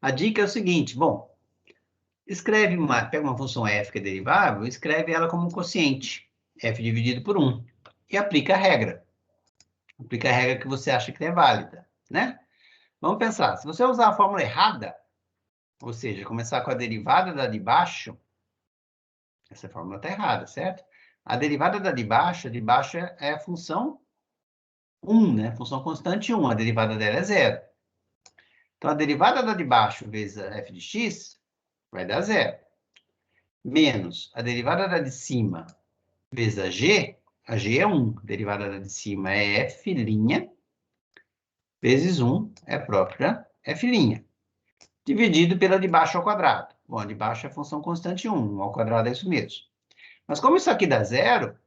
A dica é o seguinte, bom, pega uma função f que é derivável, escreve ela como um quociente, f dividido por 1, e aplica a regra. Aplica a regra que você acha que é válida, né? Vamos pensar, se você usar a fórmula errada, ou seja, começar com a derivada da de baixo, essa fórmula está errada, certo? A derivada da de baixo é a função 1, né? Função constante 1, a derivada dela é 0. Então, a derivada da de baixo vezes a f de x vai dar 0. Menos a derivada da de cima vezes a g é 1. A derivada da de cima é f' vezes 1 é a própria f'. Dividido pela de baixo ao quadrado. Bom, a de baixo é a função constante 1. 1 ao quadrado é isso mesmo. Mas como isso aqui dá 0,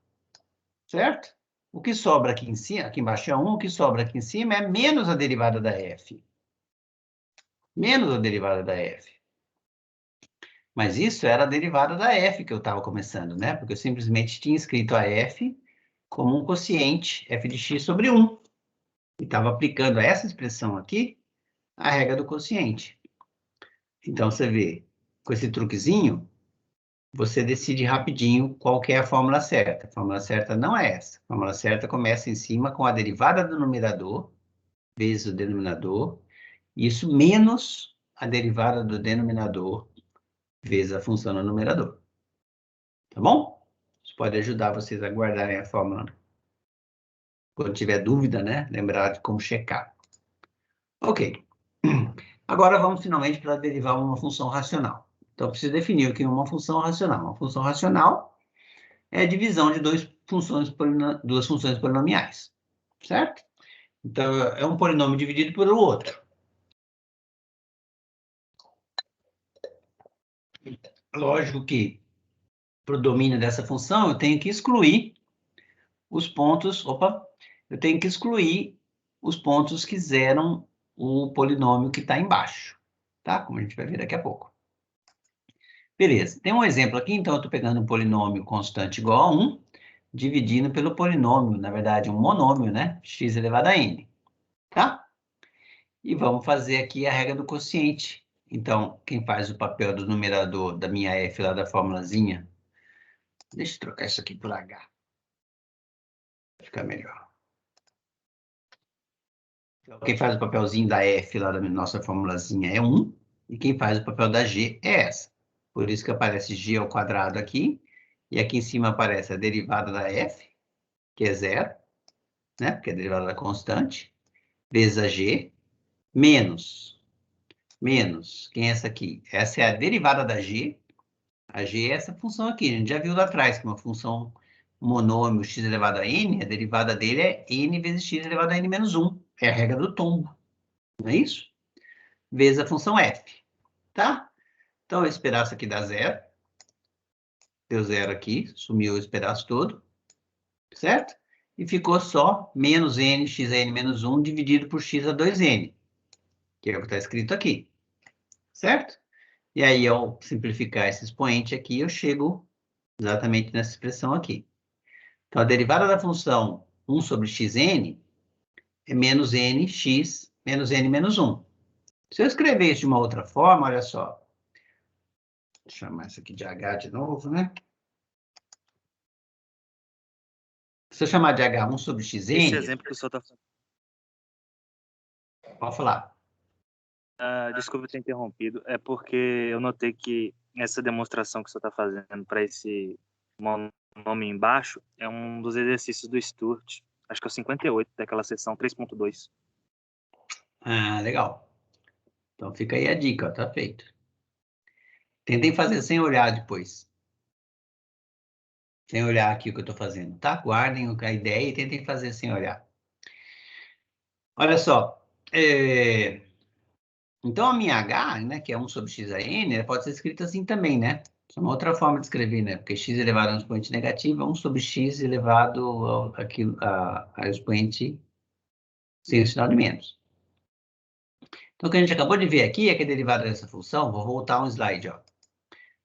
certo? O que sobra aqui em cima, aqui embaixo é 1, o que sobra aqui em cima é menos a derivada da f. Menos a derivada da f. Mas isso era a derivada da f que eu estava começando, né? Porque eu simplesmente tinha escrito a f como um quociente, f de x sobre 1. E estava aplicando a essa expressão aqui a regra do quociente. Então, você vê, com esse truquezinho, você decide rapidinho qual que é a fórmula certa. A fórmula certa não é essa. A fórmula certa começa em cima com a derivada do numerador vezes o denominador, isso menos a derivada do denominador vezes a função no numerador. Tá bom? Isso pode ajudar vocês a guardarem a fórmula. Quando tiver dúvida, né? Lembrar de como checar. Ok. Agora vamos finalmente para derivar uma função racional. Então, eu preciso definir o que é uma função racional. Uma função racional é a divisão de duas funções polinomiais. Certo? Então, é um polinômio dividido por outro. Lógico que, para o domínio dessa função, eu tenho que excluir os pontos... eu tenho que excluir os pontos que zeram o polinômio que está embaixo. Tá? Como a gente vai ver daqui a pouco. Beleza. Tem um exemplo aqui, então eu estou pegando um polinômio constante igual a 1, dividindo pelo polinômio, na verdade, um monômio, né? X elevado a n. Tá? E vamos fazer aqui a regra do quociente. Então, quem faz o papel do numerador da minha f lá da formulazinha? Deixa eu trocar isso aqui por h. Vai ficar melhor. Então, quem faz o papelzinho da f lá da nossa formulazinha é 1, e quem faz o papel da g é essa. Por isso que aparece g ao quadrado aqui, e aqui em cima aparece a derivada da f, que é 0, né? Porque é a derivada da constante, vezes a g, menos, quem é essa aqui? Essa é a derivada da g. A g é essa função aqui, a gente já viu lá atrás, que é uma função monômio x elevado a n, a derivada dele é n vezes x elevado a n menos 1. É a regra do tombo, não é isso? Vezes a função f, tá? Então, esse pedaço aqui dá 0. Deu 0 aqui, sumiu esse pedaço todo, certo? E ficou só menos n, x a n menos 1, dividido por x a 2n, que é o que está escrito aqui, certo? E aí, ao simplificar esse expoente aqui, eu chego exatamente nessa expressão aqui. Então, a derivada da função 1 sobre xn é menos nx menos n menos 1. Se eu escrever isso de uma outra forma, olha só. Vou chamar isso aqui de h de novo, né? Se eu chamar de h1 sobre xn... Esse exemplo que o senhor está falando. Pode falar. Desculpa ter interrompido. É porque eu notei que essa demonstração que o senhor está fazendo para esse nome embaixo é um dos exercícios do Sturt. Acho que é o 58, daquela seção 3.2. Ah, legal. Então fica aí a dica, ó, tá feito. Tentem fazer sem olhar depois. Sem olhar aqui o que eu estou fazendo, tá? Guardem a ideia e tentem fazer sem olhar. Olha só. Então, a minha h, né, que é 1 sobre x a n, ela pode ser escrita assim também, né? Isso é uma outra forma de escrever, né? Porque x elevado a um expoente negativo é 1 sobre x elevado ao expoente sem o sinal de menos. Então, o que a gente acabou de ver aqui é que a derivada dessa função, vou voltar um slide, ó. A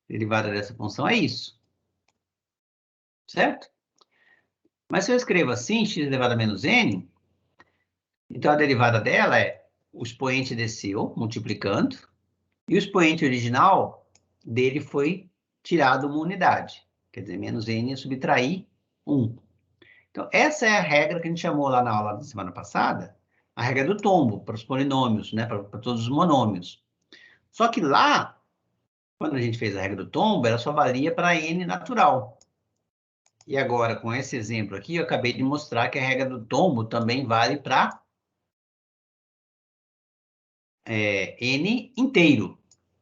derivada dessa função é isso. Certo? Mas se eu escrevo assim, x elevado a menos n, então a derivada dela é o expoente desceu, multiplicando, e o expoente original dele foi tirado uma unidade. Quer dizer, menos n é subtrair 1. Então, essa é a regra que a gente chamou lá na aula da semana passada, a regra do tombo, para os polinômios, né, para todos os monômios. Só que lá, quando a gente fez a regra do tombo, ela só valia para n natural. E agora, com esse exemplo aqui, eu acabei de mostrar que a regra do tombo também vale para n inteiro,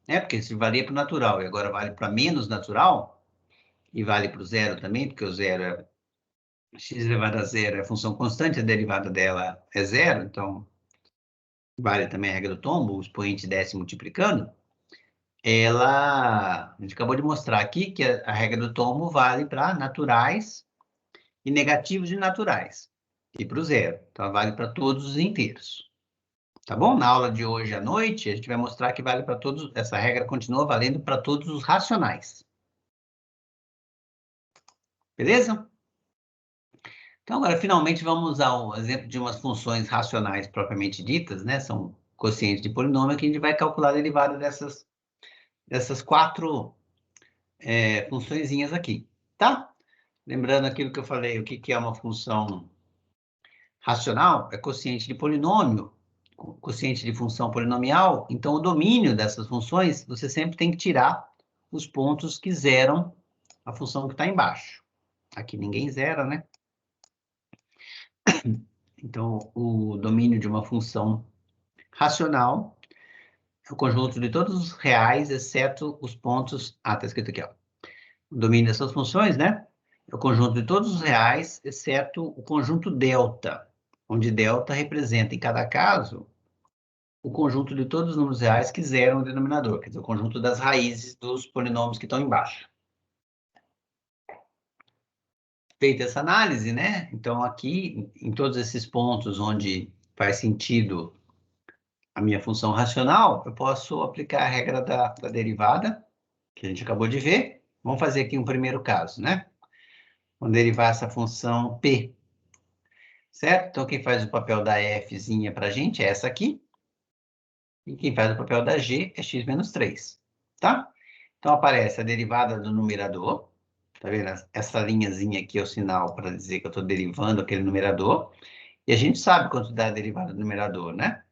né? Porque se valia para o natural e agora vale para menos natural, e vale para o zero também, porque o zero é x elevado a zero, é a função constante, a derivada dela é zero, então vale também a regra do tombo, o expoente desce multiplicando. A gente acabou de mostrar aqui que a regra do tombo vale para naturais e negativos de naturais, e para o zero, então vale para todos os inteiros. Tá bom? Na aula de hoje à noite, a gente vai mostrar que vale para todos, essa regra continua valendo para todos os racionais. Beleza? Então, agora, finalmente, vamos ao exemplo de umas funções racionais propriamente ditas, né? São quocientes de polinômio, que a gente vai calcular a derivada dessas quatro funçõezinhas aqui, tá? Lembrando aquilo que eu falei, o que é uma função racional? É quociente de polinômio, quociente de função polinomial. Então, o domínio dessas funções, você sempre tem que tirar os pontos que zeram a função que está embaixo. Aqui ninguém zera, né? Então, o domínio de uma função racional é o conjunto de todos os reais, exceto os pontos... Ah, está escrito aqui, ó. O domínio dessas funções, né? É o conjunto de todos os reais, exceto o conjunto delta, onde delta representa, em cada caso, o conjunto de todos os números reais que zeram o denominador, quer dizer, o conjunto das raízes dos polinômios que estão embaixo. Feita essa análise, né? Então, aqui, em todos esses pontos onde faz sentido a minha função racional, eu posso aplicar a regra da derivada, que a gente acabou de ver. Vamos fazer aqui um primeiro caso, né? Vamos derivar essa função P. Certo? Então, quem faz o papel da Fzinha para a gente é essa aqui. E quem faz o papel da G é x menos 3. Tá? Então, aparece a derivada do numerador. Tá vendo? Essa linhazinha aqui é o sinal para dizer que eu estou derivando aquele numerador. E a gente sabe quanto dá a derivada do numerador, né?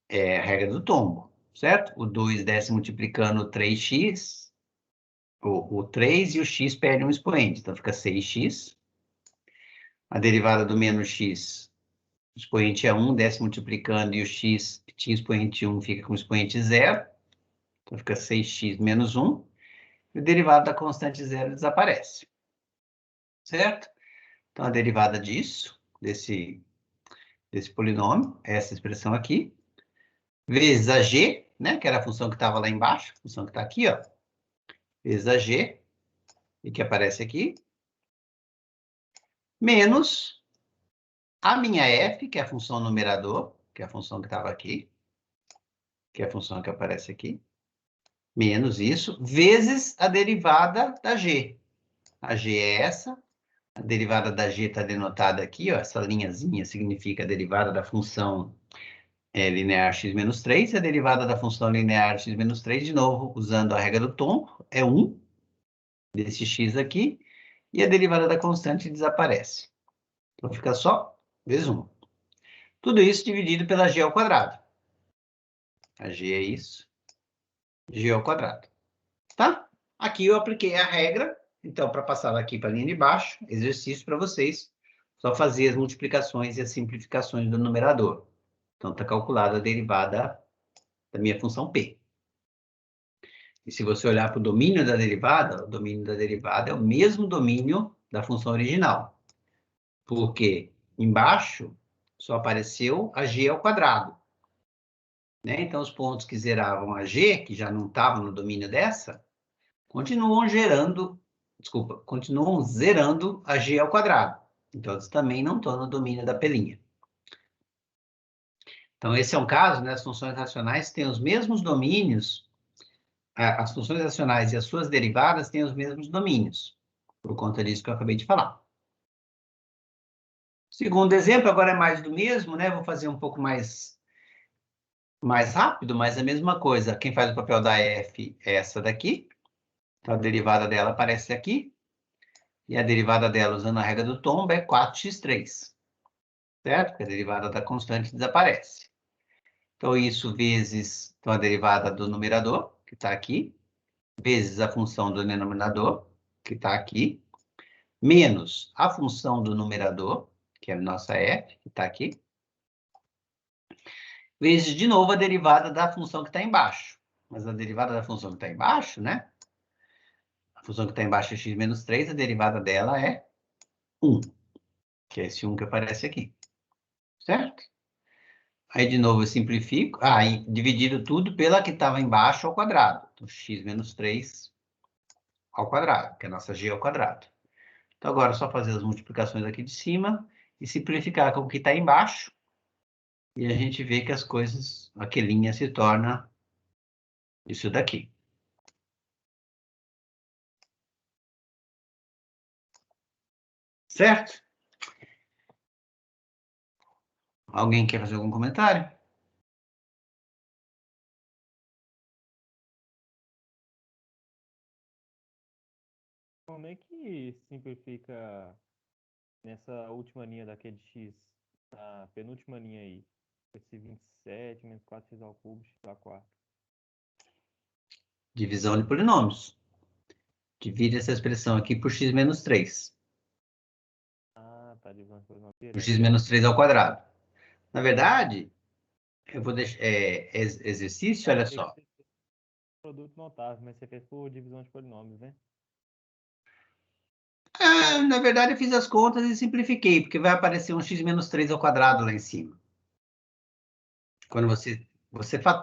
É a regra do tombo, certo? O 2 desce multiplicando o 3x, o 3 e o x perde um expoente, então fica 6x. A derivada do menos x, o expoente é 1, desce multiplicando e o x que tinha expoente 1 fica com expoente 0, então fica 6x menos 1. E o derivado da constante zero desaparece, certo? Então, a derivada disso, desse polinômio, é essa expressão aqui, vezes a g, né, que era a função que estava lá embaixo, a função que está aqui, ó, vezes a g, e que aparece aqui, menos a minha f, que é a função numerador, que é a função que estava aqui, que é a função que aparece aqui, menos isso, vezes a derivada da g. A g é essa, a derivada da g está denotada aqui, ó, essa linhazinha significa a derivada da função linear x menos 3, e a derivada da função linear x menos 3, de novo, usando a regra do tom, é 1, desse x aqui, e a derivada da constante desaparece. Então, fica só vezes 1. Tudo isso dividido pela g ao quadrado. A g é isso, g ao quadrado. Tá? Aqui eu apliquei a regra, então, para passar aqui para a linha de baixo, exercício para vocês, só fazer as multiplicações e as simplificações do numerador. Então, está calculada a derivada da minha função p. E se você olhar para o domínio da derivada, o domínio da derivada é o mesmo domínio da função original. Porque embaixo só apareceu a g ao quadrado. Né? Então, os pontos que zeravam a g, que já não estavam no domínio dessa, continuam zerando a g ao quadrado. Então, eles também não estão no domínio da pelinha. Então, esse é um caso, né? As funções racionais têm os mesmos domínios, as funções racionais e as suas derivadas têm os mesmos domínios, por conta disso que eu acabei de falar. Segundo exemplo, agora é mais do mesmo, né? Vou fazer um pouco mais rápido, mas a mesma coisa. Quem faz o papel da f é essa daqui. Então, a derivada dela aparece aqui. E a derivada dela, usando a regra do tombo, é 4x3. Certo? Porque a derivada da constante desaparece. Então, isso vezes a derivada do numerador, que está aqui, vezes a função do denominador, que está aqui, menos a função do numerador, que é a nossa f, que está aqui, vezes, de novo, a derivada da função que está embaixo. Mas a derivada da função que está embaixo, né? A função que está embaixo é x menos 3, a derivada dela é 1, que é esse 1 que aparece aqui. Certo? Aí, de novo, eu simplifico. E dividido tudo pela que estava embaixo ao quadrado. Então, x menos 3 ao quadrado, que é a nossa g ao quadrado. Então, agora é só fazer as multiplicações aqui de cima e simplificar com o que está embaixo. E a gente vê que as coisas, a quelinha se torna isso daqui. Certo? Alguém quer fazer algum comentário? Como é que simplifica nessa última linha daquele x, a penúltima linha aí? Esse 27 menos 4x ao cubo, x ao quarto. Divisão de polinômios. Divide essa expressão aqui por x menos 3. Tá divisão de polinômio Por direto. x menos 3 ao quadrado. Na verdade, eu vou deixar... exercício, olha só. Você fez produto notável, mas você fez por divisão de polinômios, né? Na verdade, eu fiz as contas e simplifiquei, porque vai aparecer um x menos 3 ao quadrado lá em cima. Quando você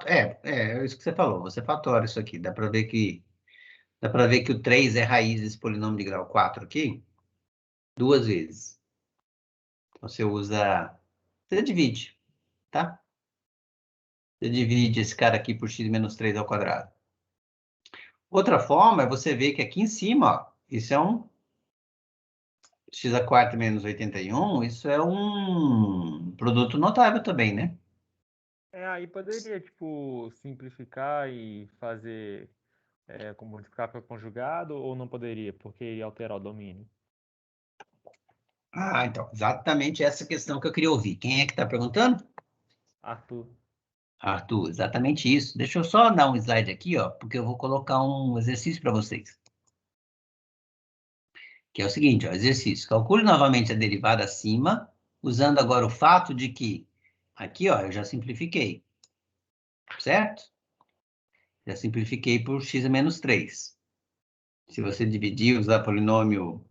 é isso que você falou, você fatora isso aqui. Dá para ver que o 3 é raiz desse polinômio de grau 4 aqui, 2 vezes. Então, você divide, tá? Você divide esse cara aqui por x menos 3 ao quadrado. Outra forma é você ver que aqui em cima, ó, isso é um x a quarta menos 81, isso é um produto notável também, né? Aí poderia, tipo, simplificar e fazer, como multiplicar pelo conjugado, ou não poderia, porque ia alterar o domínio? Então, exatamente essa questão que eu queria ouvir. Quem é que está perguntando? Arthur. Arthur, exatamente isso. Deixa eu só dar um slide aqui, ó, porque eu vou colocar um exercício para vocês. Que é o seguinte, ó, exercício. Calcule novamente a derivada acima, usando agora o fato de que, aqui, ó, eu já simplifiquei. Certo? Já simplifiquei por x a menos 3. Se você dividir, usar polinômio,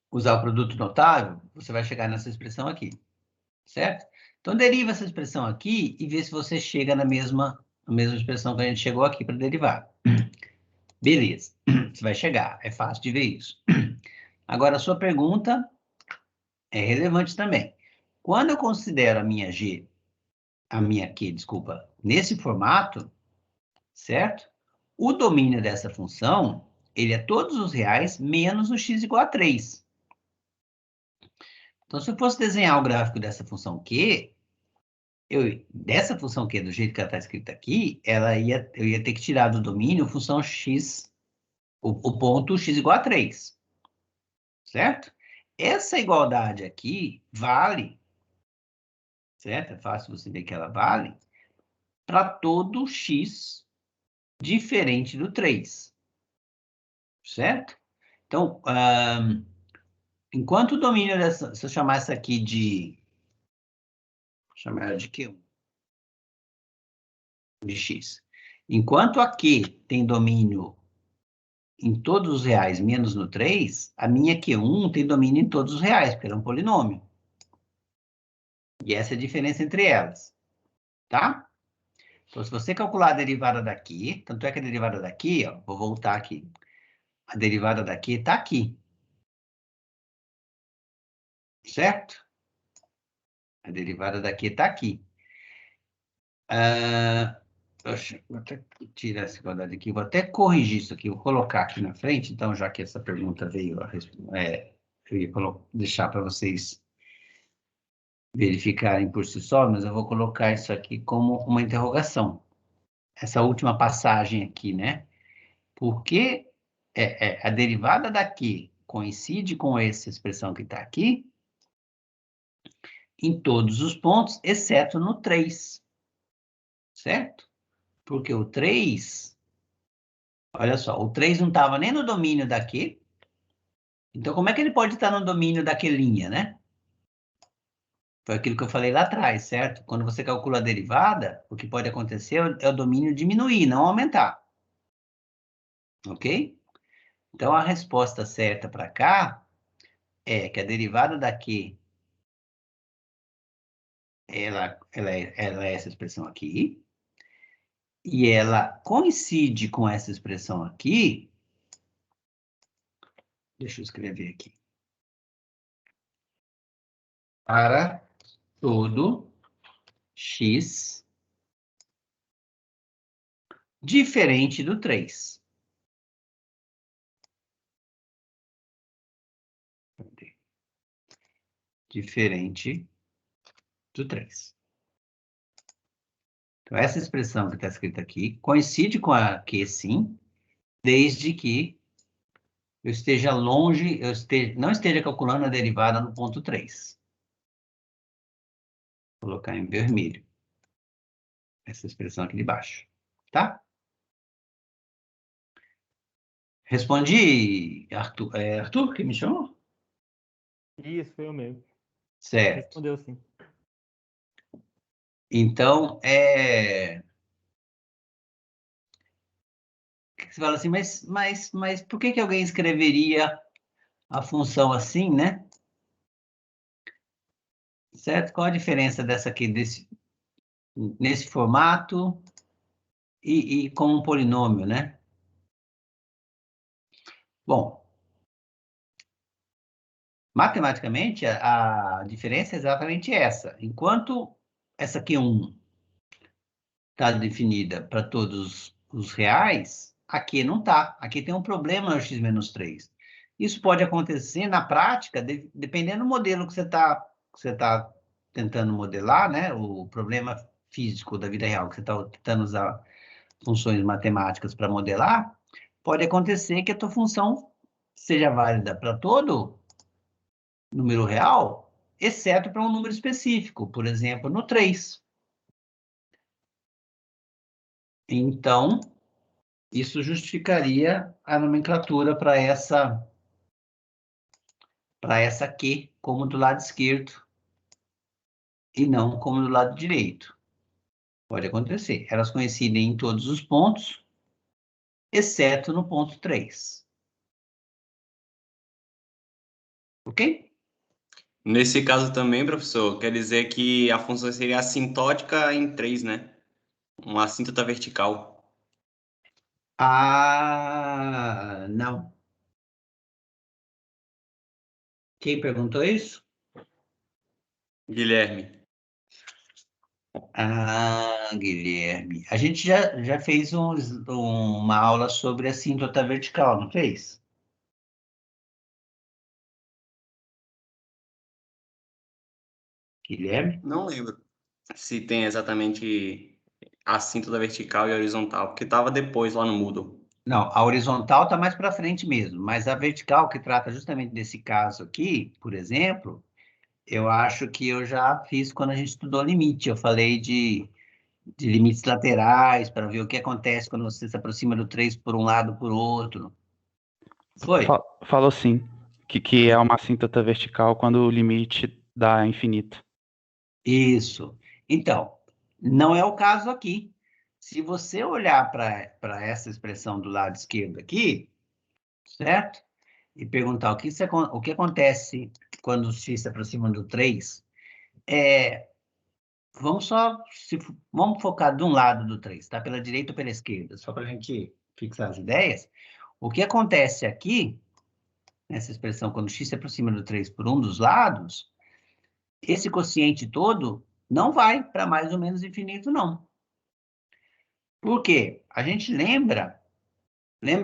usar o produto notável, você vai chegar nessa expressão aqui. Certo? Então, deriva essa expressão aqui e vê se você chega na mesma expressão que a gente chegou aqui para derivar. Beleza, você vai chegar, é fácil de ver isso. Agora, a sua pergunta é relevante também. Quando eu considero a minha Q, desculpa, nesse formato, certo? O domínio dessa função, ele é todos os reais menos o x igual a 3. Então, se eu fosse desenhar o gráfico dessa função Q, dessa função Q, do jeito que ela está escrita aqui, eu ia ter que tirar do domínio função x, o ponto x igual a 3. Certo? Essa igualdade aqui vale, certo? É fácil você ver que ela vale para todo x diferente do 3. Certo? Então, enquanto o domínio dessa, se eu chamar essa aqui de, vou chamar ela de Q1, de x. Enquanto a Q tem domínio em todos os reais menos no 3, a minha Q1 tem domínio em todos os reais, porque ela é um polinômio. E essa é a diferença entre elas. Tá? Então, se você calcular a derivada daqui, tanto é que a derivada daqui, ó, vou voltar aqui. A derivada daqui está aqui. Certo? A derivada daqui está aqui. Vou até tirar essa igualdade aqui, vou até corrigir isso aqui, vou colocar aqui na frente, então, já que essa pergunta veio, eu ia deixar para vocês verificarem por si só, mas eu vou colocar isso aqui como uma interrogação. Essa última passagem aqui, né? Porque a derivada daqui coincide com essa expressão que está aqui em todos os pontos, exceto no 3. Certo? Porque o 3, olha só, o 3 não estava nem no domínio daqui. Então, como é que ele pode estar no domínio daquela linha, né? Foi aquilo que eu falei lá atrás, certo? Quando você calcula a derivada, o que pode acontecer é o domínio diminuir, não aumentar. Ok? Então, a resposta certa para cá é que a derivada daqui, ela é essa expressão aqui, e ela coincide com essa expressão aqui. Deixa eu escrever aqui. Para todo x diferente do 3. Diferente do 3. Então, essa expressão que está escrita aqui coincide com a Q, sim, desde que eu esteja longe, não esteja calculando a derivada no ponto 3. Vou colocar em vermelho essa expressão aqui de baixo, tá? Respondi, Arthur. Arthur que me chamou? Isso, foi eu mesmo. Certo. Respondeu sim. Então, você fala assim, mas por que alguém escreveria a função assim, né? Certo? Qual a diferença dessa aqui, nesse formato e como um polinômio, né? Bom, matematicamente, a diferença é exatamente essa. Enquanto essa Q1 está definida para todos os reais, aqui não está. Aqui tem um problema no x menos 3. Isso pode acontecer na prática, dependendo do modelo que você tá tentando modelar, né? O problema físico da vida real, que você está tentando usar funções matemáticas para modelar, pode acontecer que a tua função seja válida para todo número real, exceto para um número específico, por exemplo, no 3. Então, isso justificaria a nomenclatura para essa Q como do lado esquerdo e não como do lado direito. Pode acontecer. Elas coincidem em todos os pontos, exceto no ponto 3. Ok? Nesse caso também, professor, quer dizer que a função seria assintótica em 3, né? Uma assíntota vertical. Não. Quem perguntou isso? Guilherme. Ah, Guilherme, a gente já fez uma aula sobre assíntota vertical, não fez? Guilherme? Não lembro se tem exatamente assíntota vertical e horizontal, porque estava depois lá no Moodle. Não, a horizontal está mais para frente mesmo, mas a vertical, que trata justamente desse caso aqui, por exemplo, eu acho que eu já fiz quando a gente estudou limite. Eu falei de limites laterais, para ver o que acontece quando você se aproxima do 3 por um lado por outro. Foi? Falou sim, que é uma assíntota vertical quando o limite dá infinito. Isso. Então, não é o caso aqui. Se você olhar para essa expressão do lado esquerdo aqui, certo? E perguntar o que acontece quando o x se aproxima do 3, vamos focar de um lado do 3, tá? Pela direita ou pela esquerda, só para a gente fixar as ideias. O que acontece aqui, nessa expressão, quando x se aproxima do 3 por um dos lados, esse quociente todo não vai para mais ou menos infinito, não. Por quê? A gente lembra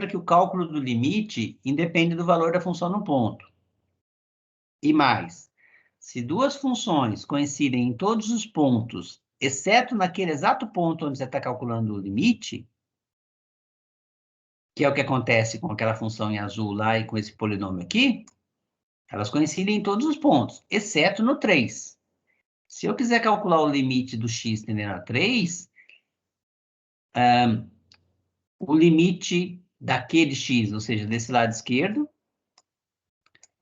que o cálculo do limite independe do valor da função no ponto. E mais, se duas funções coincidem em todos os pontos, exceto naquele exato ponto onde você está calculando o limite, que é o que acontece com aquela função em azul lá e com esse polinômio aqui, elas coincidem em todos os pontos, exceto no 3. Se eu quiser calcular o limite do x tendendo a 3, o limite daquele x, ou seja, desse lado esquerdo,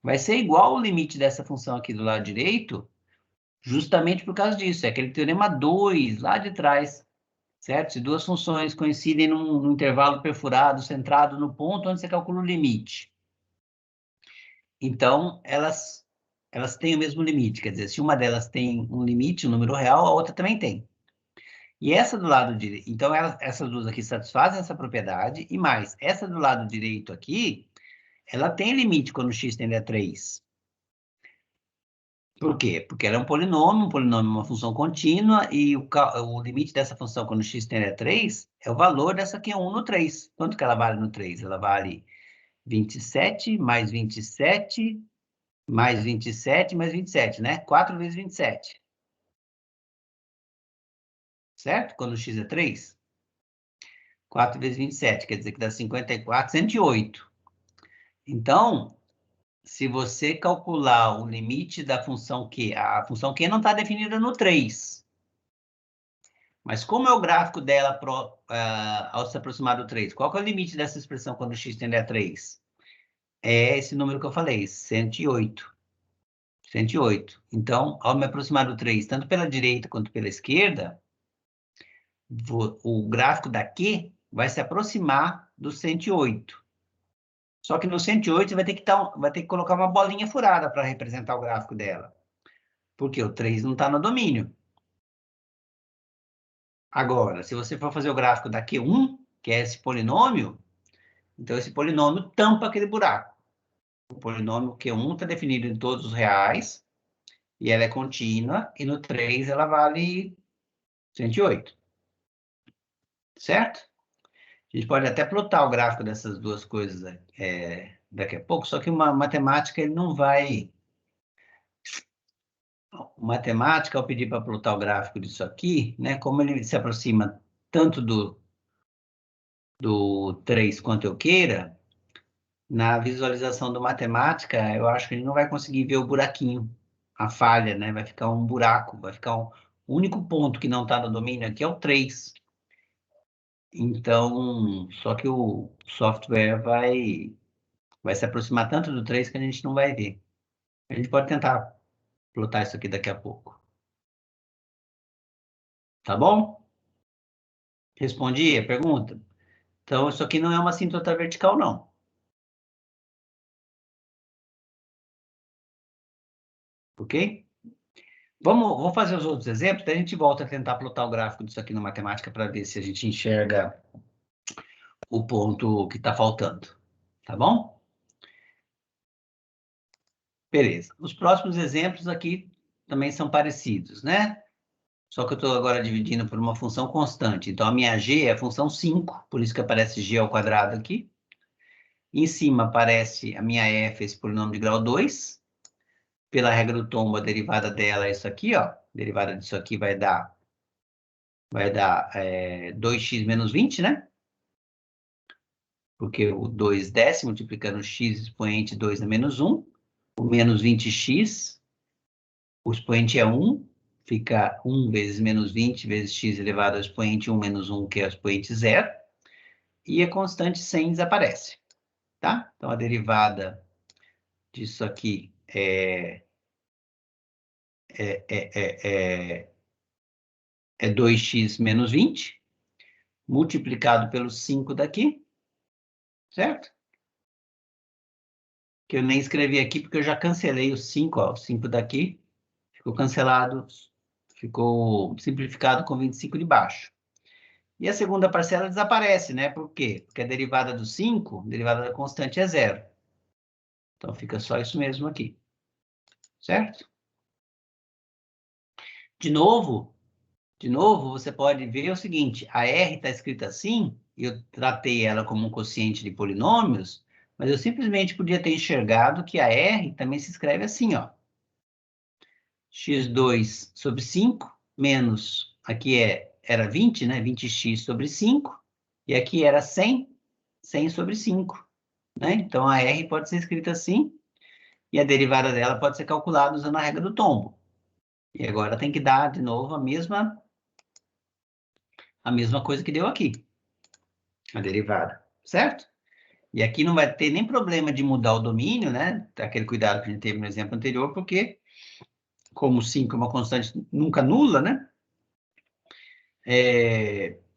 vai ser igual ao limite dessa função aqui do lado direito, justamente por causa disso. É aquele teorema 2 lá de trás, certo? Se duas funções coincidem num intervalo perfurado, centrado no ponto onde você calcula o limite. Então, elas têm o mesmo limite. Quer dizer, se uma delas tem um limite, um número real, a outra também tem. E essa do lado direito... Então, essas duas aqui satisfazem essa propriedade. E mais, essa do lado direito aqui, ela tem limite quando x tende a 3. Por quê? Porque ela é um polinômio é uma função contínua, e o limite dessa função quando x tende a 3 é o valor dessa Q1 no 3. Quanto que ela vale no 3? Ela vale 27 mais 27 mais 27 mais 27, né? 4 vezes 27. Certo? Quando x é 3. 4 vezes 27, quer dizer que dá 54, 108. Então, se você calcular o limite da função Q, a função Q não está definida no 3. Mas como é o gráfico dela ao se aproximar do 3? Qual que é o limite dessa expressão quando x tende a 3? É esse número que eu falei, 108. 108. Então, ao me aproximar do 3, tanto pela direita quanto pela esquerda, o gráfico daqui vai se aproximar do 108. Só que no 108 você vai ter que colocar uma bolinha furada para representar o gráfico dela. Porque o 3 não está no domínio. Agora, se você for fazer o gráfico da Q1, que é esse polinômio, então esse polinômio tampa aquele buraco. O polinômio Q1 está definido em todos os reais, e ela é contínua, e no 3 ela vale 108. Certo? A gente pode até plotar o gráfico dessas duas coisas daqui a pouco, só que uma matemática ele não vai... O matemática, ao pedir para plotar o gráfico disso aqui, né, como ele se aproxima tanto do 3 quanto eu queira, na visualização do matemática, eu acho que a gente não vai conseguir ver o buraquinho, a falha, né? Vai ficar um buraco, vai ficar um... O único ponto que não está no domínio aqui é o 3. Então, só que o software vai se aproximar tanto do 3 que a gente não vai ver. A gente pode tentar plotar isso aqui daqui a pouco. Tá bom? Respondi a pergunta? Então, isso aqui não é uma assíntota vertical, não. Ok? Vou fazer os outros exemplos, daí a gente volta a tentar plotar o gráfico disso aqui na matemática para ver se a gente enxerga o ponto que está faltando. Tá bom? Beleza. Os próximos exemplos aqui também são parecidos, né? Só que eu estou agora dividindo por uma função constante. Então, a minha g é a função 5, por isso que aparece g ao quadrado aqui. Em cima aparece a minha f, esse polinômio de grau 2. Pela regra do tombo, a derivada dela é isso aqui, ó. A derivada disso aqui vai dar 2x menos 20, né? Porque o 2 desce multiplicando x expoente 2 a menos 1. O menos 20x, o expoente é 1. Fica 1 vezes menos 20 vezes x elevado ao expoente 1 menos 1, que é o expoente 0. E a constante 100 desaparece, tá? Então, a derivada disso aqui é 2x menos 20, multiplicado pelo 5 daqui, certo? Que eu nem escrevi aqui, porque eu já cancelei o 5, ó. O 5 daqui ficou cancelado, ficou simplificado com 25 de baixo. E a segunda parcela desaparece, né? Por quê? Porque a derivada do 5, a derivada da constante é 0. Então, fica só isso mesmo aqui. Certo? De novo, você pode ver o seguinte, a R está escrita assim, eu tratei ela como um quociente de polinômios, mas eu simplesmente podia ter enxergado que a R também se escreve assim, ó. x2 sobre 5, menos, aqui era 20, né? 20x sobre 5, e aqui era 100 sobre 5, né? Então, a R pode ser escrita assim, e a derivada dela pode ser calculada usando a regra do tombo. E agora tem que dar, de novo, a mesma coisa que deu aqui, a derivada, certo? E aqui não vai ter nem problema de mudar o domínio, né? Aquele cuidado que a gente teve no exemplo anterior, porque como 5 é uma constante nunca nula, né?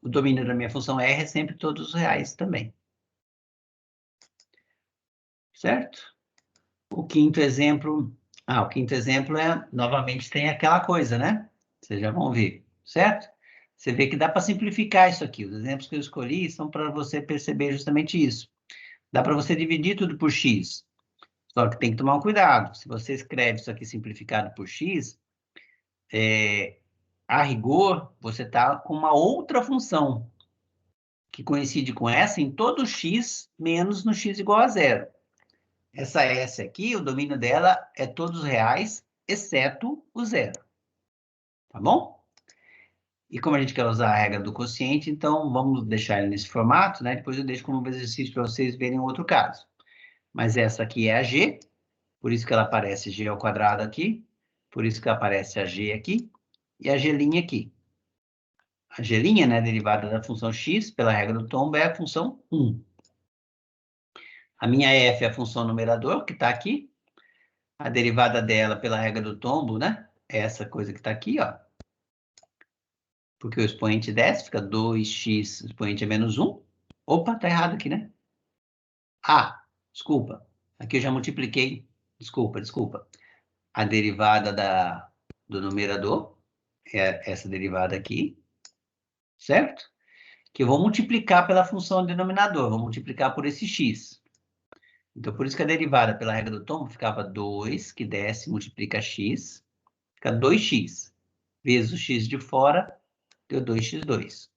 O domínio da minha função R é sempre todos os reais também. Certo? O quinto exemplo novamente tem aquela coisa, né? Vocês já vão ver, certo? Você vê que dá para simplificar isso aqui. Os exemplos que eu escolhi são para você perceber justamente isso. Dá para você dividir tudo por x. Só que tem que tomar um cuidado. Se você escreve isso aqui simplificado por x, a rigor, você está com uma outra função que coincide com essa em todo x menos no x igual a 0. Essa S aqui, o domínio dela é todos os reais, exceto o 0. Tá bom? E como a gente quer usar a regra do quociente, então vamos deixar ele nesse formato, né? Depois eu deixo como exercício para vocês verem outro caso. Mas essa aqui é a G, por isso que ela aparece G ao quadrado aqui, por isso que aparece a G aqui, e a G' aqui. A G', né, derivada da função x, pela regra do tombo, é a função 1. A minha f é a função numerador, que está aqui. A derivada dela, pela regra do tombo, né, é essa coisa que está aqui, ó. Porque o expoente desce, fica 2x, o expoente é menos 1. Opa, tá errado aqui, né? Ah, desculpa. Aqui eu já multipliquei. Desculpa. A derivada do numerador é essa derivada aqui, certo? Que eu vou multiplicar pela função denominador, vou multiplicar por esse x. Então, por isso que a derivada pela regra do tombo ficava 2, que desce, multiplica x, fica 2x, vezes o x de fora, deu 2x2.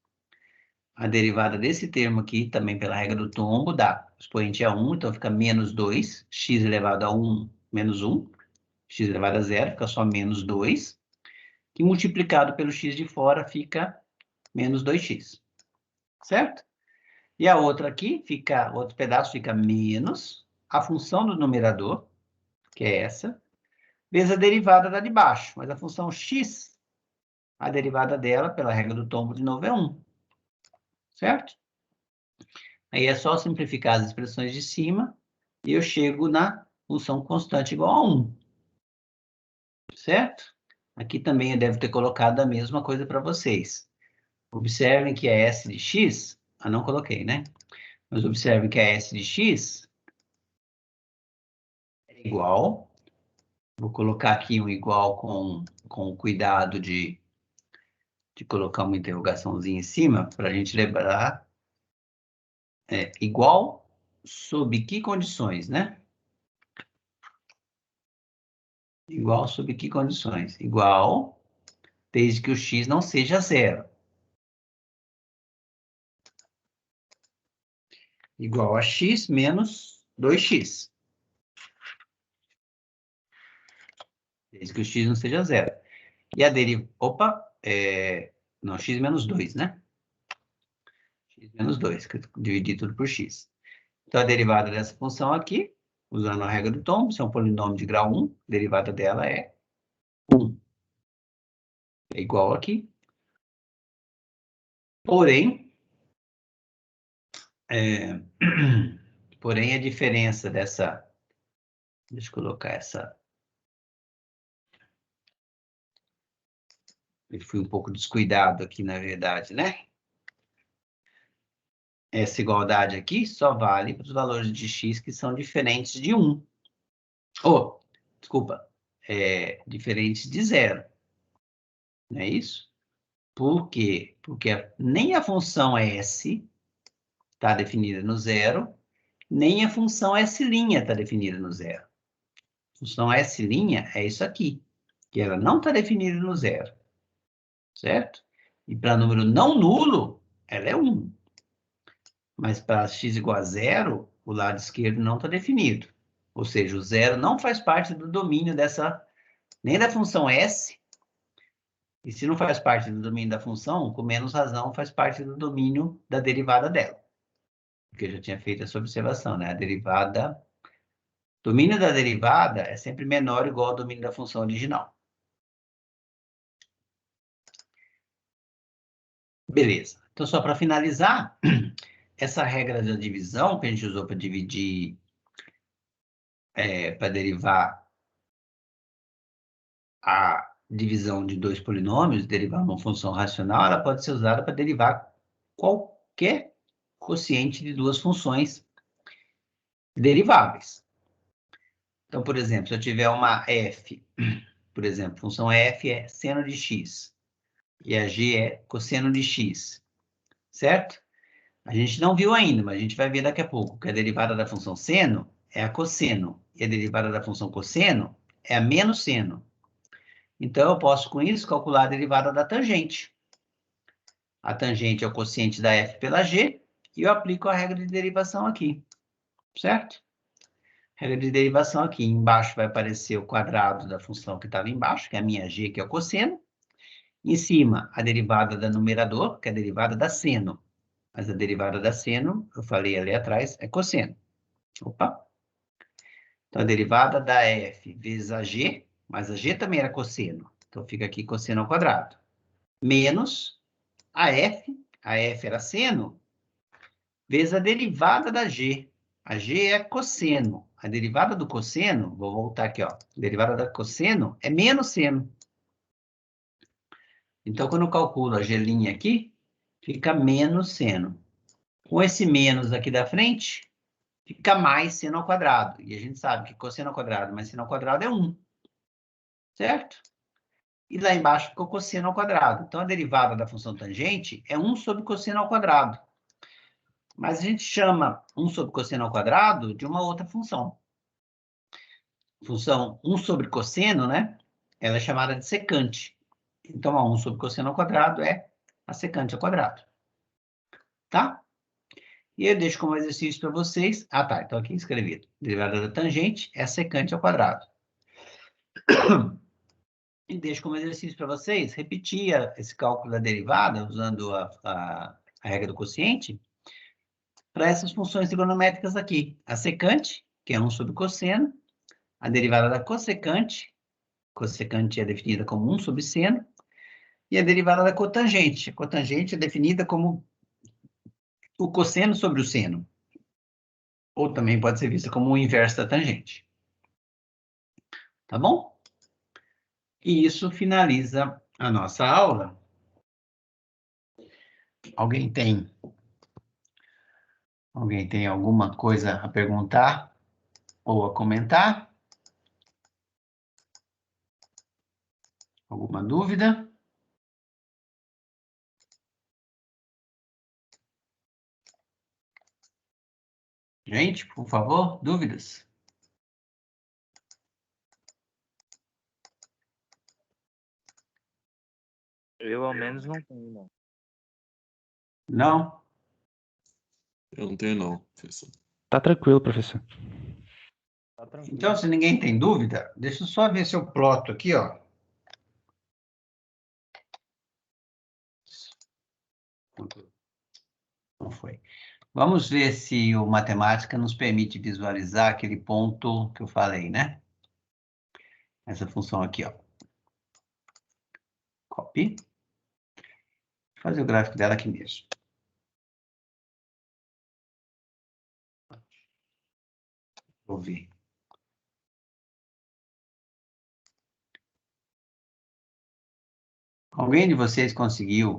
A derivada desse termo aqui, também pela regra do tombo, dá, o expoente é 1, então fica menos 2, x elevado a 1 menos 1, x elevado a 0, fica só menos 2, que multiplicado pelo x de fora fica menos 2x, certo? E a outra aqui, outro pedaço fica menos a função do numerador, que é essa, vezes a derivada da de baixo. Mas a função x, a derivada dela, pela regra do tombo, de novo, é 1. Certo? Aí é só simplificar as expressões de cima e eu chego na função constante igual a 1. Certo? Aqui também eu devo ter colocado a mesma coisa para vocês. Observem que a S de x, não coloquei, né? Mas observem que a S de x é igual, vou colocar aqui um igual com cuidado de colocar uma interrogaçãozinha em cima, para a gente lembrar, igual sob que condições, né? Igual sob que condições? Igual desde que o x não seja zero. Igual a x menos 2x. Desde que o x não seja zero. E a derivada... Opa! Não, x menos 2, né? X menos 2, que eu dividi tudo por x. Então, a derivada dessa função aqui, usando a regra do tombo, se é um polinômio de grau 1, a derivada dela é 1. É igual aqui. Porém, porém, a diferença dessa... Deixa eu colocar essa... Eu fui um pouco descuidado aqui, na verdade, né? Essa igualdade aqui só vale para os valores de x que são diferentes de 1. Oh, desculpa. Diferentes de 0. Não é isso? Por quê? Porque nem a função S está definida no 0, nem a função S' está definida no 0. A função S' é isso aqui, que ela não está definida no 0. Certo? E para número não nulo, ela é 1. Mas para x igual a 0, o lado esquerdo não está definido. Ou seja, o 0 não faz parte do domínio dessa, nem da função S. E se não faz parte do domínio da função, com menos razão faz parte do domínio da derivada dela. Porque eu já tinha feito essa observação, né? A derivada... Domínio da derivada é sempre menor ou igual ao domínio da função original. Beleza. Então, só para finalizar, essa regra da divisão que a gente usou para dividir, para derivar a divisão de dois polinômios, derivar uma função racional, ela pode ser usada para derivar qualquer quociente de duas funções deriváveis. Então, por exemplo, se eu tiver uma f, por exemplo, função f é seno de x, e a g é cosseno de x, certo? A gente não viu ainda, mas a gente vai ver daqui a pouco, que a derivada da função seno é a cosseno, e a derivada da função cosseno é a menos seno. Então, eu posso, com isso, calcular a derivada da tangente. A tangente é o quociente da f pela g, e eu aplico a regra de derivação aqui, certo? Regra de derivação aqui, embaixo vai aparecer o quadrado da função que estava embaixo, que é a minha g, que é o cosseno. Em cima, a derivada da numerador, que é a derivada da seno. Mas a derivada da seno, eu falei ali atrás, é cosseno. Opa! Então, a derivada da f vezes a g, mas a g também era cosseno. Então, fica aqui cosseno ao quadrado. Menos a f era seno, vezes a derivada da g. A g é cosseno. A derivada do cosseno, vou voltar aqui, ó. A derivada da cosseno é menos seno. Então, quando eu calculo a g' aqui, fica menos seno. Com esse menos aqui da frente, fica mais seno ao quadrado. E a gente sabe que cosseno ao quadrado mais seno ao quadrado é 1. Certo? E lá embaixo ficou cosseno ao quadrado. Então, a derivada da função tangente é 1 sobre cosseno ao quadrado. Mas a gente chama 1 sobre cosseno ao quadrado de uma outra função. Função 1 sobre cosseno, né? Ela é chamada de secante. Então, a 1 sobre cosseno ao quadrado é a secante ao quadrado. Tá? E eu deixo como exercício para vocês... Ah, tá. Então, aqui escrevi. Derivada da tangente é a secante ao quadrado. E deixo como exercício para vocês repetir esse cálculo da derivada, usando a regra do quociente, para essas funções trigonométricas aqui. A secante, que é 1 sobre cosseno, a derivada da cossecante é definida como 1 sobre seno, e a derivada da cotangente. A cotangente é definida como o cosseno sobre o seno. Ou também pode ser vista como o inverso da tangente. Tá bom? E isso finaliza a nossa aula. Alguém tem alguma coisa a perguntar ou a comentar? Alguma dúvida? Gente, por favor, dúvidas? Eu, ao menos, não tenho, não. Não? Eu não tenho, não, professor. Tá tranquilo, professor. Tá tranquilo. Então, se ninguém tem dúvida, deixa eu só ver se eu ploto aqui, ó. Não foi. Vamos ver se o matemática nos permite visualizar aquele ponto que eu falei, né? Essa função aqui, ó. Copy. Vou fazer o gráfico dela aqui mesmo. Vou ver. Alguém de vocês conseguiu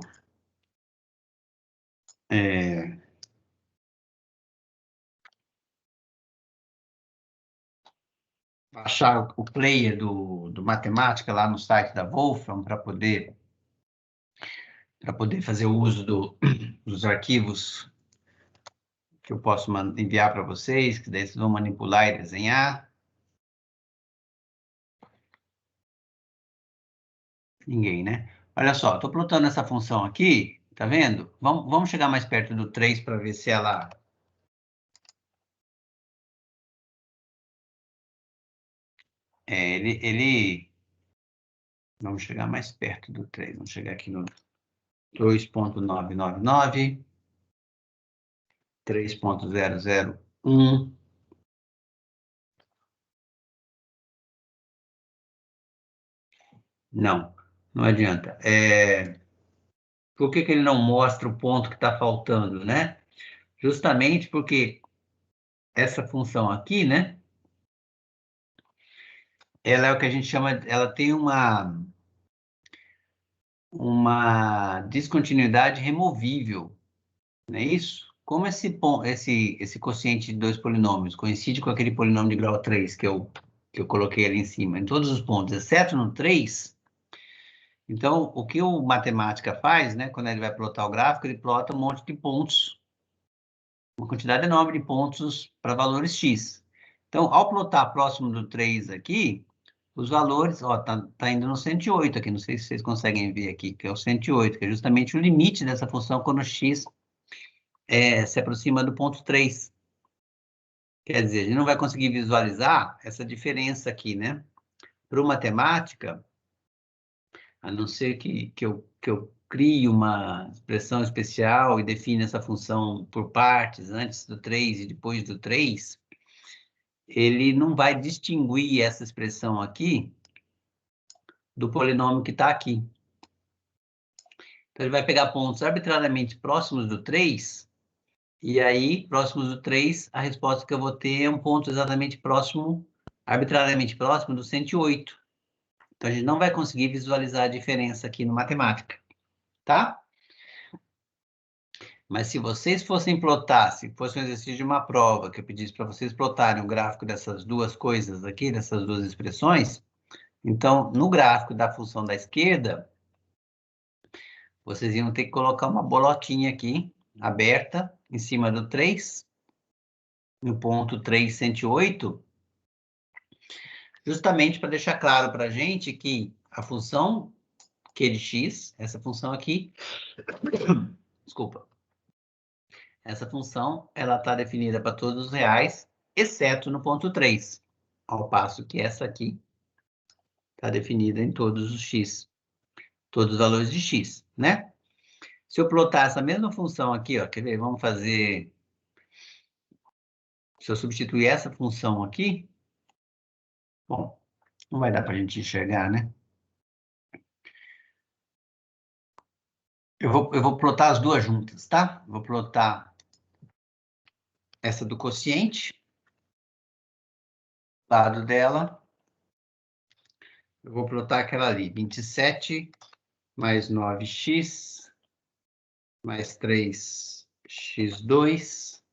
achar o player do matemática lá no site da Wolfram para poder fazer o uso dos arquivos que eu posso enviar para vocês, que daí vocês vão manipular e desenhar? Ninguém, né? Olha só, estou plotando essa função aqui, tá vendo? Vamos chegar mais perto do 3 para ver se ela... Vamos chegar mais perto do 3, vamos chegar aqui no 2.999, 3.001. Não, não adianta. Por que ele não mostra o ponto que está faltando, né? Justamente porque essa função aqui, né? Ela é o que a gente chama, ela tem uma descontinuidade removível, não é isso? Como esse quociente de dois polinômios coincide com aquele polinômio de grau 3 que eu coloquei ali em cima, em todos os pontos, exceto no 3, então, o que o matemática faz, né, quando ele vai plotar o gráfico, ele plota um monte de pontos, uma quantidade enorme de pontos para valores x. Então, ao plotar próximo do 3 aqui, os valores, ó, tá indo no 108 aqui, não sei se vocês conseguem ver aqui, que é o 108, que é justamente o limite dessa função quando x se aproxima do ponto 3. Quer dizer, a gente não vai conseguir visualizar essa diferença aqui, né? Para o matemática, a não ser que eu crie uma expressão especial e define essa função por partes, antes do 3 e depois do 3, ele não vai distinguir essa expressão aqui do polinômio que está aqui. Então, ele vai pegar pontos arbitrariamente próximos do 3, e aí, próximos do 3, a resposta que eu vou ter é um ponto exatamente próximo, arbitrariamente próximo do 108. Então, a gente não vai conseguir visualizar a diferença aqui no matemática, tá? Mas se vocês fossem plotar, se fosse um exercício de uma prova, que eu pedisse para vocês plotarem o gráfico dessas duas coisas aqui, dessas duas expressões, então, no gráfico da função da esquerda, vocês iam ter que colocar uma bolotinha aqui, aberta, em cima do 3, no ponto 308, justamente para deixar claro para a gente que a função Q de x, essa função aqui, desculpa, essa função, ela está definida para todos os reais, exceto no ponto 3, ao passo que essa aqui está definida em todos os x, todos os valores de x, né? Se eu plotar essa mesma função aqui, ó, quer ver? Vamos fazer... Se eu substituir essa função aqui, bom, não vai dar para a gente enxergar, né? Eu vou plotar as duas juntas, tá? Vou plotar essa do quociente, lado dela. Eu vou plotar aquela ali, 27 mais 9x mais 3x2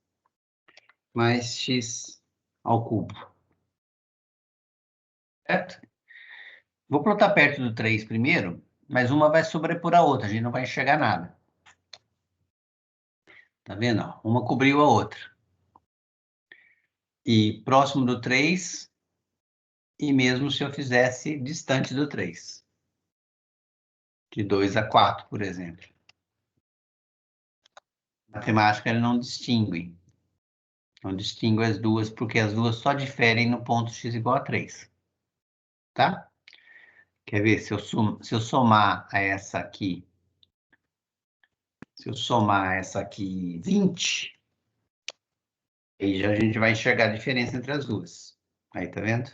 mais x ao cubo. Certo? Vou plotar perto do 3 primeiro, mas uma vai sobrepor a outra, a gente não vai enxergar nada. Tá vendo? Uma cobriu a outra. E próximo do 3, e mesmo se eu fizesse distante do 3. De 2 a 4, por exemplo. Matemática, ele não distingue. Não distingue as duas, porque as duas só diferem no ponto x igual a 3. Tá? Quer ver? Se eu somar a essa aqui, se eu somar essa aqui 20, aí já a gente vai enxergar a diferença entre as duas. Aí, tá vendo?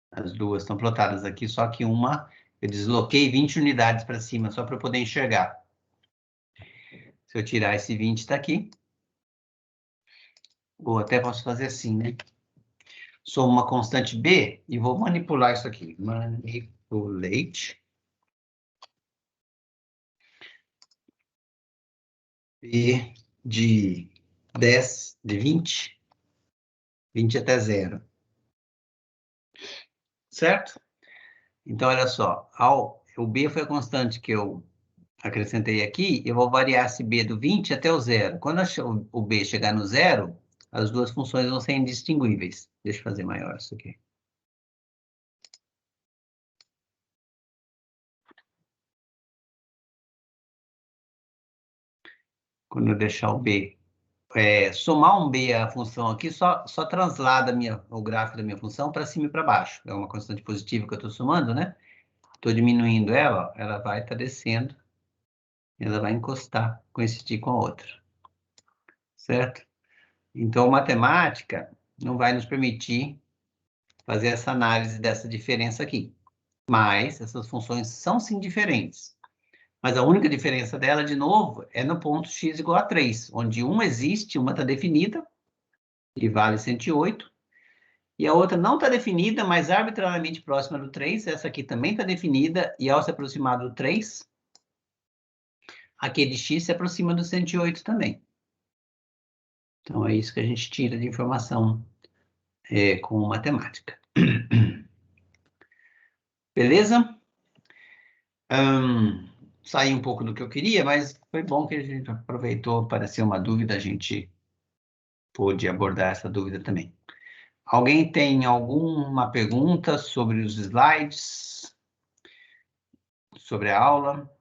As duas estão plotadas aqui, só que uma eu desloquei 20 unidades para cima, só para eu poder enxergar. Se eu tirar esse 20 daqui, ou até posso fazer assim, né? Sou uma constante B e vou manipular isso aqui. Manipulate. B de 10, de 20. 20 até 0. Certo? Então, olha só. O B foi a constante que eu acrescentei aqui. Eu vou variar esse B do 20 até o 0. Quando o B chegar no 0, as duas funções vão ser indistinguíveis. Deixa eu fazer maior isso aqui. Quando eu deixar o B, somar um B à função aqui, só translada o gráfico da minha função para cima e para baixo. É uma constante positiva que eu estou somando, né? Estou diminuindo ela, ó, ela vai estar descendo. Ela vai encostar, coincidir com a outra. Certo? Então, matemática não vai nos permitir fazer essa análise dessa diferença aqui. Mas essas funções são sim diferentes. Mas a única diferença dela, de novo, é no ponto x igual a 3, onde uma existe, uma está definida, e vale 108, e a outra não está definida, mas arbitrariamente próxima do 3, essa aqui também está definida, e ao se aproximar do 3, a q de x se aproxima do 108 também. Então, é isso que a gente tira de informação com matemática. Beleza? Saí um pouco do que eu queria, mas foi bom que a gente aproveitou, apareceu uma dúvida, a gente pôde abordar essa dúvida também. Alguém tem alguma pergunta sobre os slides? Sobre a aula?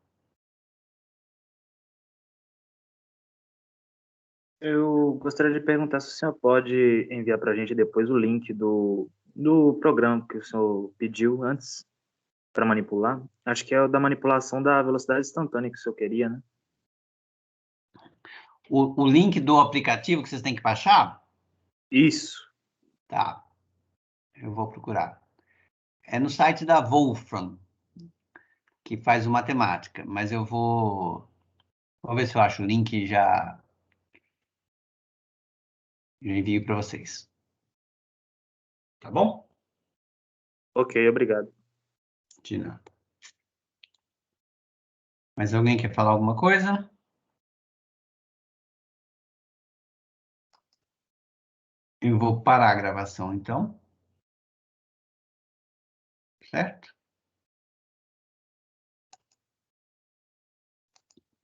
Eu gostaria de perguntar se o senhor pode enviar para a gente depois o link do programa que o senhor pediu antes para manipular. Acho que é o da manipulação da velocidade instantânea que o senhor queria, né? O link do aplicativo que vocês têm que baixar? Isso. Tá. Eu vou procurar. É no site da Wolfram, que faz o matemática, mas eu vou ver se eu acho o link e já envio para vocês. Tá bom? Ok, obrigado. De nada. Mas alguém quer falar alguma coisa? Eu vou parar a gravação, então. Certo?